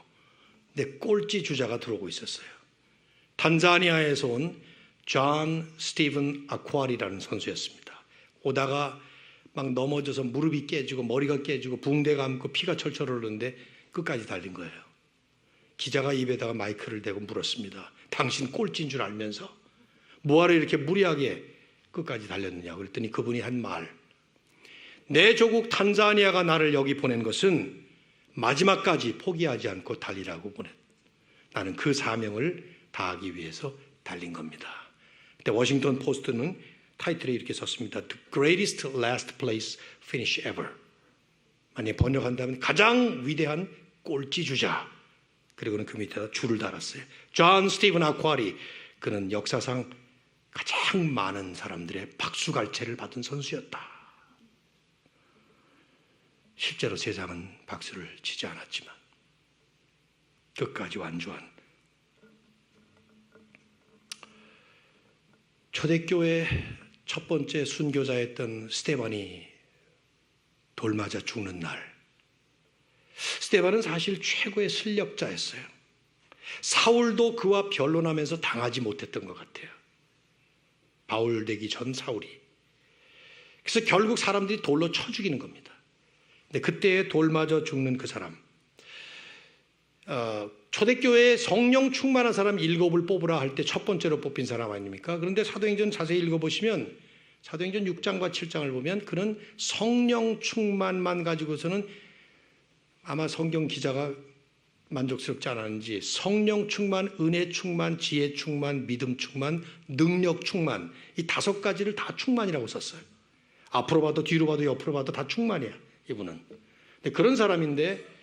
근데 꼴찌 주자가 들어오고 있었어요. 탄자니아에서 온 존 스티븐 아쿠아리라는 선수였습니다. 오다가 막 넘어져서 무릎이 깨지고 머리가 깨지고 붕대 감고 피가 철철 흐르는데 끝까지 달린 거예요. 기자가 입에다가 마이크를 대고 물었습니다. 당신 꼴찌인 줄 알면서 뭐하러 이렇게 무리하게 끝까지 달렸느냐. 그랬더니 그분이 한 말, 내 조국 탄자니아가 나를 여기 보낸 것은 마지막까지 포기하지 않고 달리라고 보냈. 나는 그 사명을 다하기 위해서 달린 겁니다. 그때 워싱턴 포스트는 타이틀에 이렇게 썼습니다. The greatest last place finish ever. 만약에 번역한다면 가장 위대한 꼴찌 주자. 그리고는 그 밑에다 줄을 달았어요. 존 스티븐 아쿠아리. 그는 역사상 가장 많은 사람들의 박수갈채를 받은 선수였다. 실제로 세상은 박수를 치지 않았지만 끝까지 완주한 초대교회 첫 번째 순교자였던 스데반이 돌 맞아 죽는 날, 스데반은 사실 최고의 실력자였어요. 사울도 그와 변론하면서 당하지 못했던 것 같아요. 바울 되기 전 사울이. 그래서 결국 사람들이 돌로 쳐 죽이는 겁니다. 근데 그때 돌 맞아 죽는 그 사람, 초대교회에 성령 충만한 사람 7을 뽑으라 할 때 첫 번째로 뽑힌 사람 아닙니까? 그런데 사도행전 자세히 읽어보시면 사도행전 6장과 7장을 보면 그는 성령 충만만 가지고서는 아마 성경 기자가 만족스럽지 않았는지 성령 충만, 은혜 충만, 지혜 충만, 믿음 충만, 능력 충만, 이 5가지를 다 충만이라고 썼어요. 앞으로 봐도 뒤로 봐도 옆으로 봐도 다 충만이야, 이분은. 근데 그런 사람인데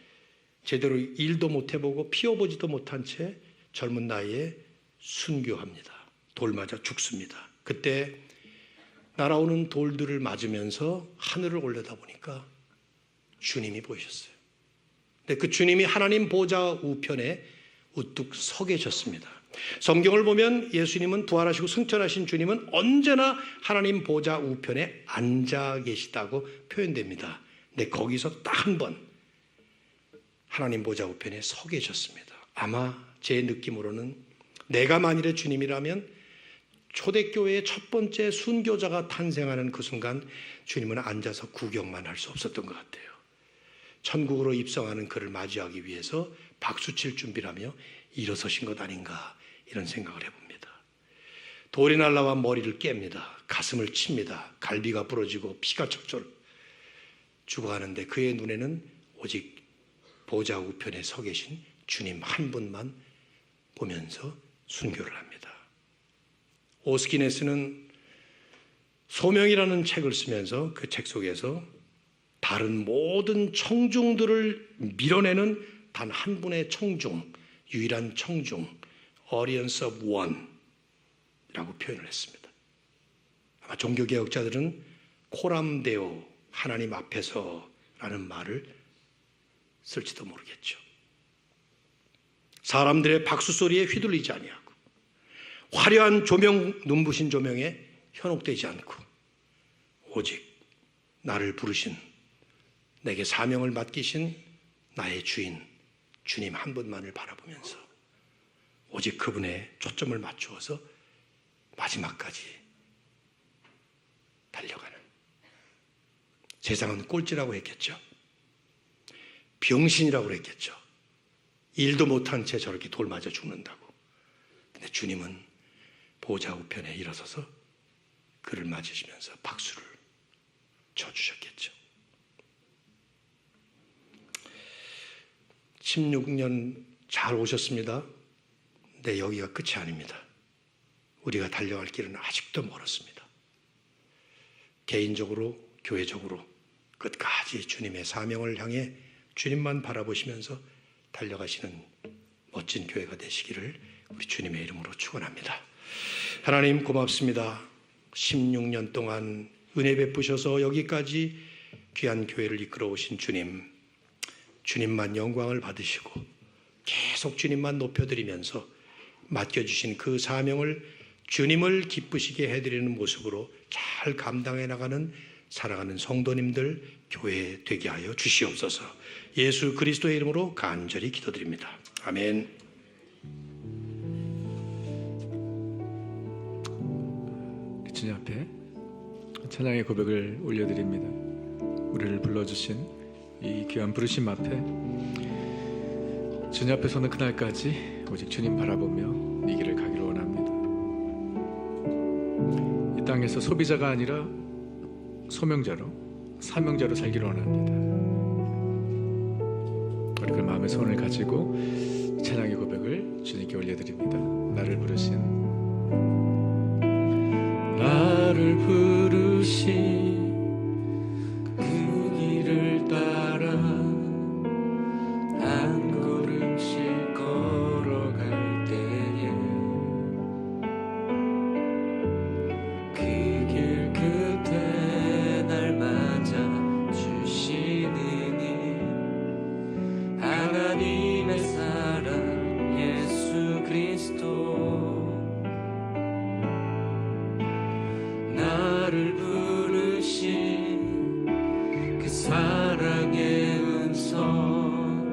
제대로 일도 못 해보고 피워보지도 못한 채 젊은 나이에 순교합니다. 돌 맞아 죽습니다. 그때 날아오는 돌들을 맞으면서 하늘을 올려다보니까 주님이 보이셨어요. 근데 그 주님이 하나님 보좌 우편에 우뚝 서 계셨습니다. 성경을 보면 예수님은 부활하시고 승천하신 주님은 언제나 하나님 보좌 우편에 앉아 계시다고 표현됩니다. 근데 거기서 딱 한 번 하나님 보좌 우편에 서 계셨습니다. 아마 제 느낌으로는 내가 만일에 주님이라면 초대교회의 첫 번째 순교자가 탄생하는 그 순간 주님은 앉아서 구경만 할 수 없었던 것 같아요. 천국으로 입성하는 그를 맞이하기 위해서 박수칠 준비라며 일어서신 것 아닌가, 이런 생각을 해봅니다. 돌이 날라와 머리를 깹니다. 가슴을 칩니다. 갈비가 부러지고 피가 철철 죽어가는데 그의 눈에는 오직 보좌 우편에 서 계신 주님 한 분만 보면서 순교를 합니다. 오스키네스는 소명이라는 책을 쓰면서 그 책 속에서 다른 모든 청중들을 밀어내는 단 한 분의 청중, 유일한 청중, Audience of One이라고 표현을 했습니다. 아마 종교개혁자들은 코람데오, 하나님 앞에서라는 말을 쓸지도 모르겠죠. 사람들의 박수 소리에 휘둘리지 아니하고 화려한 조명, 눈부신 조명에 현혹되지 않고 오직 나를 부르신, 내게 사명을 맡기신 나의 주인 주님 한 분만을 바라보면서 오직 그분의 초점을 맞추어서 마지막까지 달려가는. 세상은 꼴찌라고 했겠죠. 병신이라고 했겠죠. 일도 못한 채 저렇게 돌 맞아 죽는다고. 근데 주님은 보좌 우편에 일어서서 그를 맞으시면서 박수를 쳐주셨겠죠. 16년 잘 오셨습니다. 근데 여기가 끝이 아닙니다. 우리가 달려갈 길은 아직도 멀었습니다. 개인적으로, 교회적으로 끝까지 주님의 사명을 향해 주님만 바라보시면서 달려가시는 멋진 교회가 되시기를 우리 주님의 이름으로 축원합니다. 하나님 고맙습니다. 16년 동안 은혜 베푸셔서 여기까지 귀한 교회를 이끌어 오신 주님, 주님만 영광을 받으시고 계속 주님만 높여드리면서 맡겨주신 그 사명을 주님을 기쁘시게 해드리는 모습으로 잘 감당해 나가는 살아가는 성도님들 교회 되게 하여 주시옵소서. 예수 그리스도의 이름으로 간절히 기도드립니다. 아멘. 주님 앞에 찬양의 고백을 올려드립니다. 우리를 불러주신 이 귀한 부르심 앞에 주님 앞에 서는 그날까지 오직 주님 바라보며 이 길을 가기를 원합니다. 이 땅에서 소비자가 아니라 소명자로, 사명자로 살기를 원합니다. 우리 그 마음의 소원을 가지고 찬양의 고백을 주님께 올려드립니다. 나를 부르신 그 길을 따라 한 걸음씩 걸어갈 때에 그 길 끝에 날 맞아 주시느니 하나님의 사랑 예수 그리스도 나를 부르신 그 사랑의 음성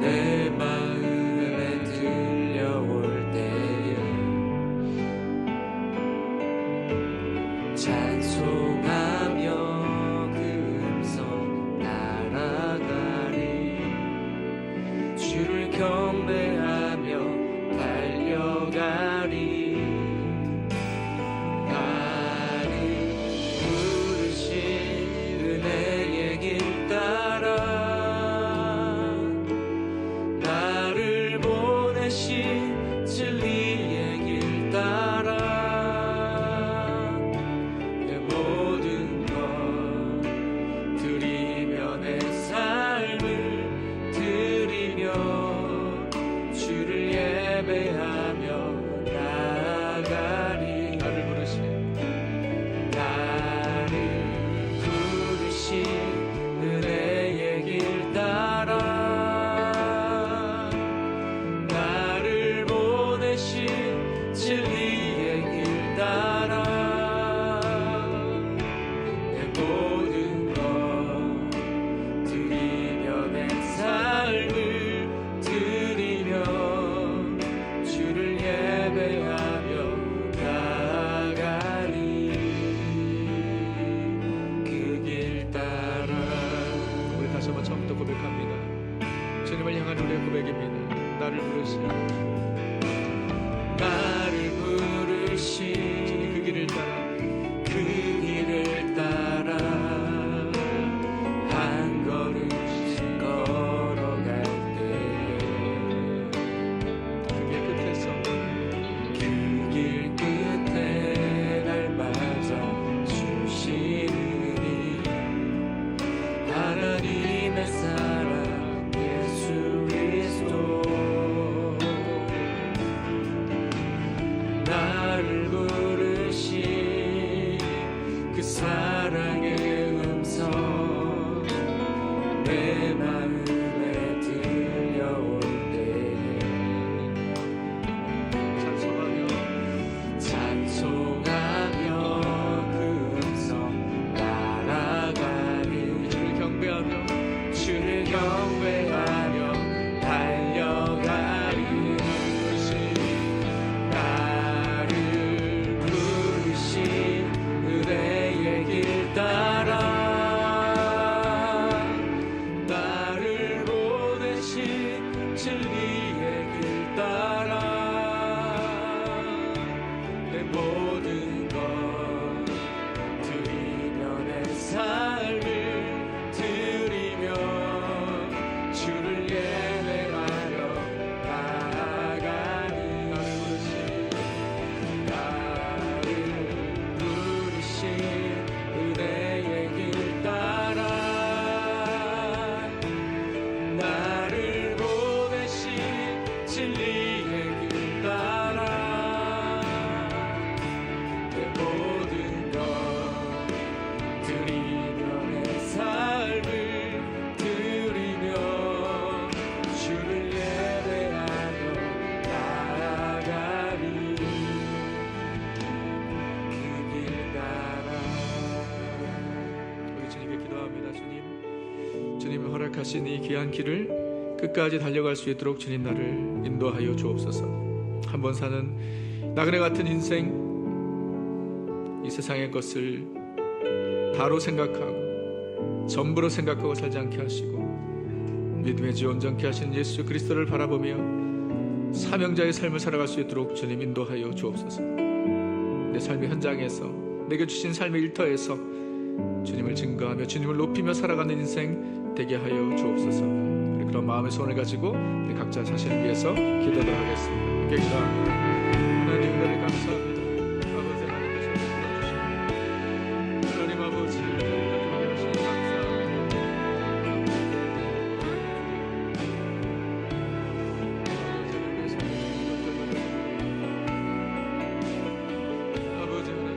내 마음에 들려올 때에 찬송하며 그 음성 따라가리 주를 경배하며 달려가리 진리의 길 따라 내 모든 것 드리며 내 삶을 드리며 주를 예배하며 나아가리 나를 부르신 은혜의 길 따라 진리의 길 따라 내 모든 것 드리며 내 삶을 드리며 주를 예배하며 나아가리 그 길 따라. 우리 다시 한번 처음부터 고백합니다. 주님을 향한 우리의 고백입니다. 나를 부르신 그 길을 따라 한 걸음씩 걸어갈 때 그 길 끝에 날 맞아 주시느니 하나님의 사랑 예수 그리스도 나를 부르신 그 사랑의 음성 내 마음에 들려올 때 찬송하며 그 음성 따라가리 주를 경배하며 달려가리 은혜의 길 따라 나를 보내신 진리의 길 따라 내 모든 것 드리며 내 삶을 드리며 주를 예배하며 나아가리 은혜의 길 따라 나를 보내신 진리의 길 따라 내 모든 것 드리며 내 삶을 드리며 주를 예배하며 나아가리 주님이 허락하신 이 귀한 길을 끝까지 달려갈 수 있도록 주님 나를 인도하여 주옵소서. 한번 사는 나그네 같은 인생 이 세상의 것을 다로 생각하고 전부로 생각하고 살지 않게 하시고 믿음의 지 온전케 하시는 예수 그리스도를 바라보며 사명자의 삶을 살아갈 수 있도록 주님 인도하여 주옵소서. 내 삶의 현장에서 내게 주신 삶의 일터에서 주님을 증거하며 주님을 높이며 살아가는 인생 되게 하여 주옵소서. 우리 그런 마음의 소원을 가지고 우리 각자 자신을 위해서 기도를 하겠습니다. 함께 기도합니다. 하나님 은혜를 감사합니다. 아버지 하나님 되셔서 불러주시고 하나님 아버지 하나님 감사합니다. 아버지 하나님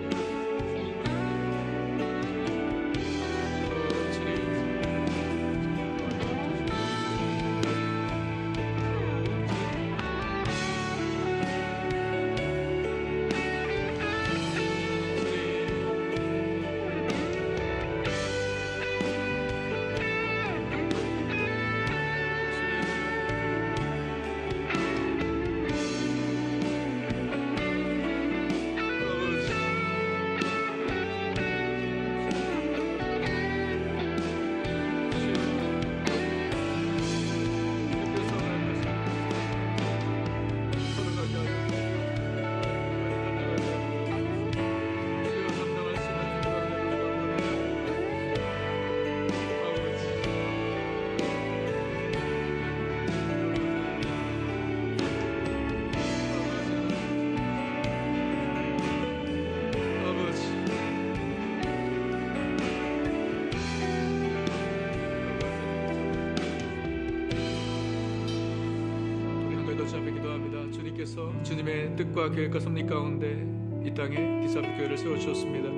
주님의 뜻과 계획과 섭리 가운데 이 땅에 디사블 교회를 세워주셨습니다.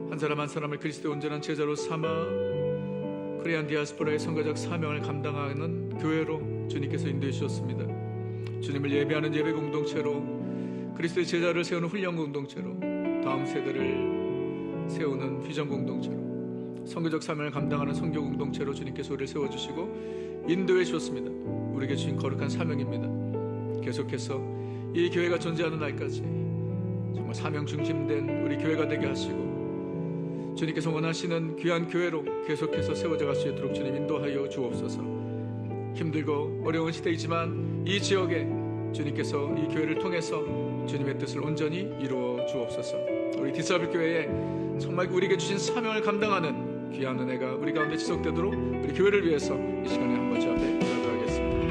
한 사람 한 사람을 그리스도의 온전한 제자로 삼아 코리안 디아스포라의 선교적 사명을 감당하는 교회로 주님께서 인도해 주셨습니다. 주님을 예배하는 예배 공동체로, 그리스도의 제자를 세우는 훈련 공동체로, 다음 세대를 세우는 비전 공동체로, 선교적 사명을 감당하는 선교 공동체로 주님께서 우리를 세워주시고 인도해 주셨습니다. 우리에게 주신 거룩한 사명입니다. 계속해서 이 교회가 존재하는 날까지 정말 사명 중심된 우리 교회가 되게 하시고 주님께서 원하시는 귀한 교회로 계속해서 세워져 갈 수 있도록 주님 인도하여 주옵소서. 힘들고 어려운 시대이지만 이 지역에 주님께서 이 교회를 통해서 주님의 뜻을 온전히 이루어 주옵소서. 우리 디사블 교회에 정말 우리에게 주신 사명을 감당하는 귀한 은혜가 우리 가운데 지속되도록 우리 교회를 위해서 이 시간에 한번 주 앞에 기도하겠습니다.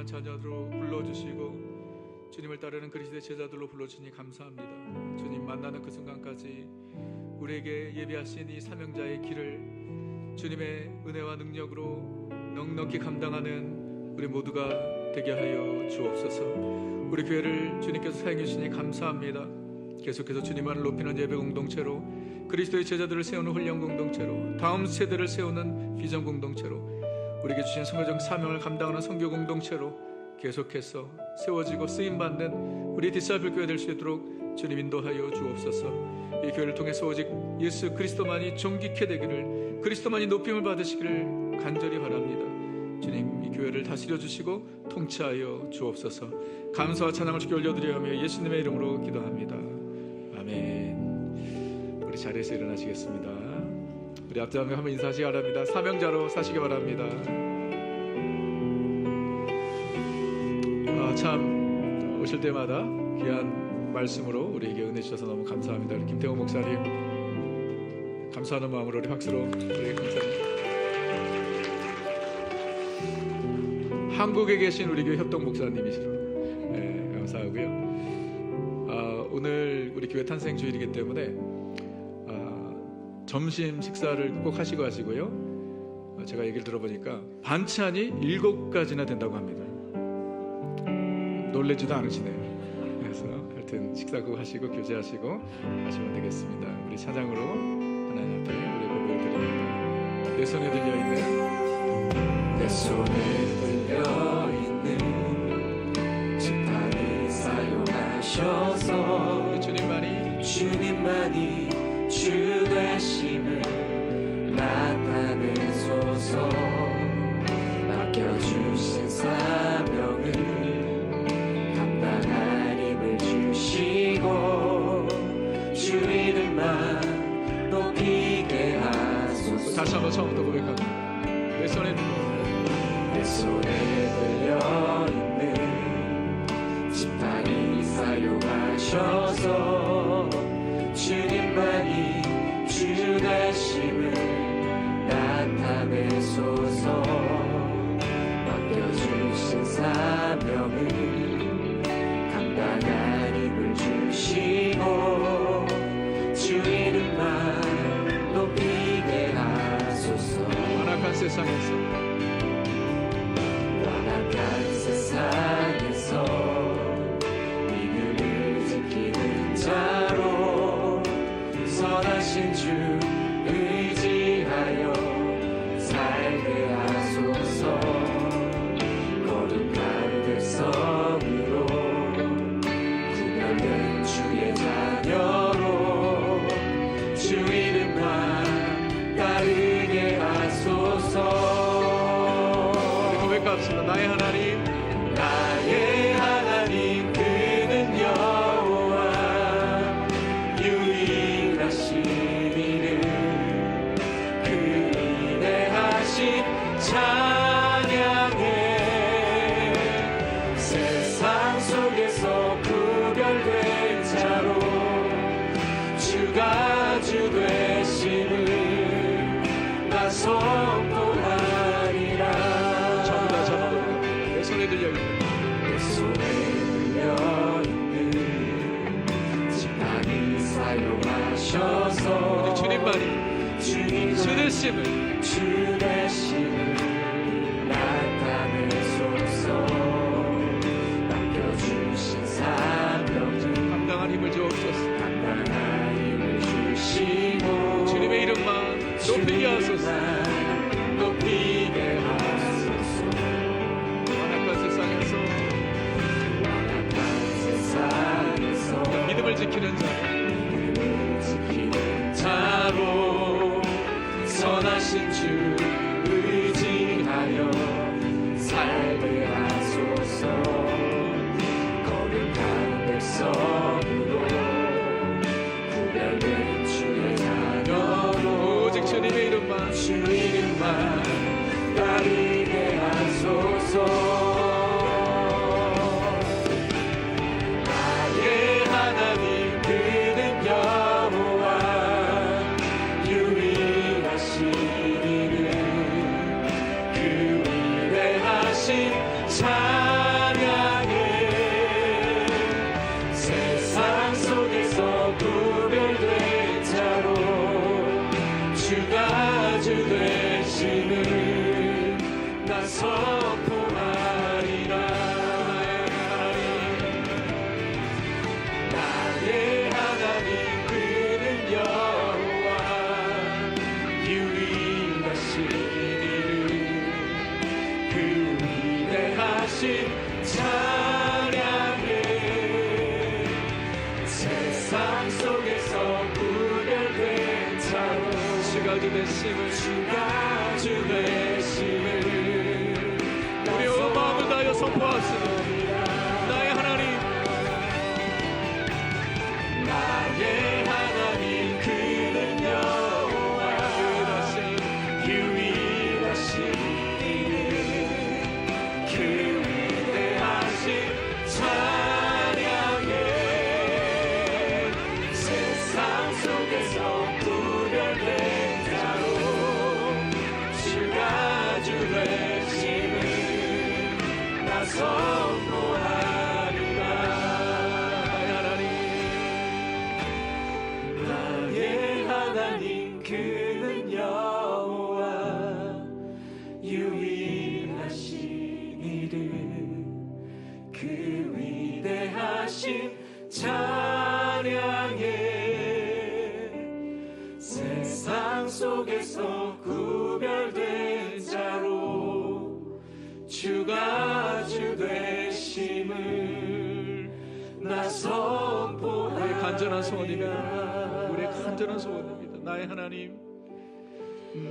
자녀로 불러주시고 주님을 따르는 그리스도의 제자들로 불러주니 감사합니다. 주님 만나는 그 순간까지 우리에게 예비하신 이 사명자의 길을 주님의 은혜와 능력으로 넉넉히 감당하는 우리 모두가 되게 하여 주옵소서. 우리 교회를 주님께서 사용해 주시니 감사합니다. 계속해서 주님만을 높이는 예배 공동체로, 그리스도의 제자들을 세우는 훈련 공동체로, 다음 세대를 세우는 비전 공동체로, 우리에게 주신 선교적 사명을 감당하는 선교 공동체로 계속해서 세워지고 쓰임받는 우리 디사이플 교회 될 수 있도록 주님 인도하여 주옵소서. 이 교회를 통해서 오직 예수 그리스도만이 존귀케 되기를, 그리스도만이 높임을 받으시기를 간절히 바랍니다. 주님, 이 교회를 다스려 주시고 통치하여 주옵소서. 감사와 찬양을 주께 올려드리며 예수님의 이름으로 기도합니다. 아멘. 우리 자리에서 일어나시겠습니다. 우리 앞장에 한번 인사하시기 바랍니다. 사명자로 사시기 바랍니다. 참 오실 때마다 귀한 말씀으로 우리에게 은혜 주셔서 너무 감사합니다. 우리 김태호 목사님, 감사하는 마음으로 우리 박수로 우리 감사합니다. 한국에 계신 우리 교회 협동 목사님이시죠. 네, 감사하고요. 오늘 우리 교회 탄생 주일이기 때문에 점심 식사를 꼭 하시고 하시고요. 제가 얘기를 들어보니까 반찬이 7가지나 된다고 합니다. 놀래지도 않으시네요. 그래서 하여튼 식사 꼭 하시고 교제하시고 하시면 되겠습니다. 우리 찬양으로 하나님 앞에 우리 고백을 드립니다. 내 손에 들려있는, 내 손에 들려있는 지팡이 사용하셔서 우리 주님만이 주 되심을 나타내소서. 맡겨주신 사명을 감당할 힘을 주시고 주 이름만 높이게 하소서. 다시 한번 처음부터 고백합니다. 내 손에 들려있는 지팡이 사용하셔서 주님만이 주 되심을 나타내소서. 맡겨주신 사명을 감당할 힘을 주시고 주 이름만 높이게 하소서. 완악한 세상에서 믿음을 지키는 자로 선하신 주 의지하여 살게 하소서. 거룩한 백성으로 구별된 주의 자녀로 주 이름만 따르게 하소서. 고백합시다. 나의 하나님, 나의 하나님 그는 여호와 유일하신 이는 그 위대하신 찬양해. 세상 속에서 구별된 자로 주가 주 되심을 나 선포하리라. 전부 다 전부 내 손에 들려있는, 내 손에 들려있는 지팡이 사용하셔서 우리 주님만이 주 되심을 주 되심을 나타내소서. 맡겨주신 사명 감당할 힘을 주옵소서. 감당할 힘을 주시고 주님의 이름만 높이게 하소서. 높이게 하소서. 완악한 세상에서 믿음을 지키는 자, 자로 선하신 주 의지하여 살게 하소서. 거룩한 백성으로 구별된 주의 자녀로 오직 주님의 이름만 주 이름만 따르게 하소서. 나의 하나님 그는 여호와 유일하신 이는 그 위대하신 찬양해. 세상 속에서 구별된 자로 주가 주 되심을 나 선포하리라. 나의 하나님 그는 여호와 유일하신 이는 그 위대하신 주 되심을 주가 주 되심을 우리 온 마음을 다하여 선포하시니 나의 하나님 나의 하나님 그는 여호와 유일하신 이는 그 위대하신 찬양에 세상 속에서 구별된 자로 주가 주 되심을 나 선포하리라. 나의 하나님 그는 여호와 유일하신 이름 그 위대하신 찬양에 세상 속에서 구별된 자로 주가 주 되심을 나 선포하리라. 우리의 간절한 소원입니다. 우리의 간절한 소원입니다. 나의 하나님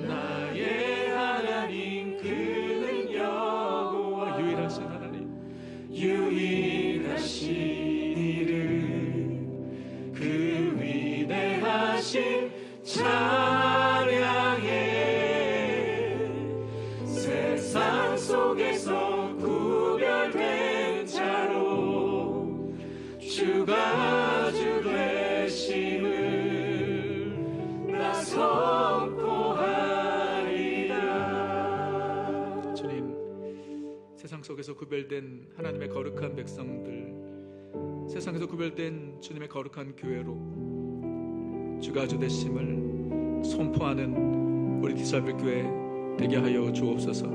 나의 하나님 그는 여호와 유일하신 하나님 유일하신 이름 그 위대하신 찬양에 세상 속에서 구별된 자로 주가 주 되심을 나 선포하리라. 주님, 세상 속에서 구별된 하나님의 거룩한 백성들, 세상에서 구별된 주님의 거룩한 교회로 주가 주 되심을 선포하는 우리 디사이플 교회 되게 하여 주옵소서.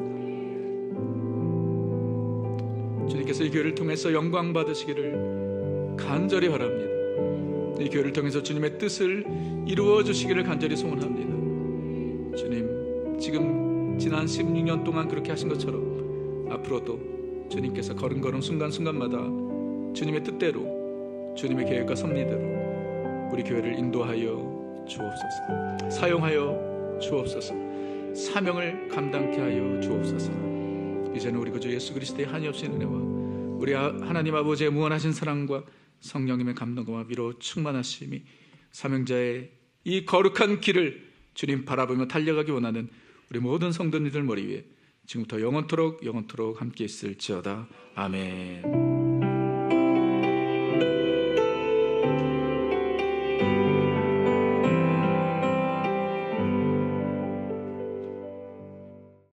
주님께서 이 교회를 통해서 영광 받으시기를 간절히 바랍니다. 이 교회를 통해서 주님의 뜻을 이루어 주시기를 간절히 소원합니다. 주님, 지금 지난 16년 동안 그렇게 하신 것처럼 앞으로도 주님께서 걸음걸음 순간순간마다 주님의 뜻대로 주님의 계획과 섭리대로 우리 교회를 인도하여 주옵소서. 사용하여 주옵소서. 사명을 감당케 하여 주옵소서. 이제는 우리 구주 예수 그리스도의 한이없인 은혜와 우리 하나님 아버지의 무한하신 사랑과 성령님의 감동과 위로 충만하심이 사명자의 이 거룩한 길을 주님 바라보며 달려가기 원하는 우리 모든 성도님들 머리 위에 지금부터 영원토록 함께 있을지어다. 아멘.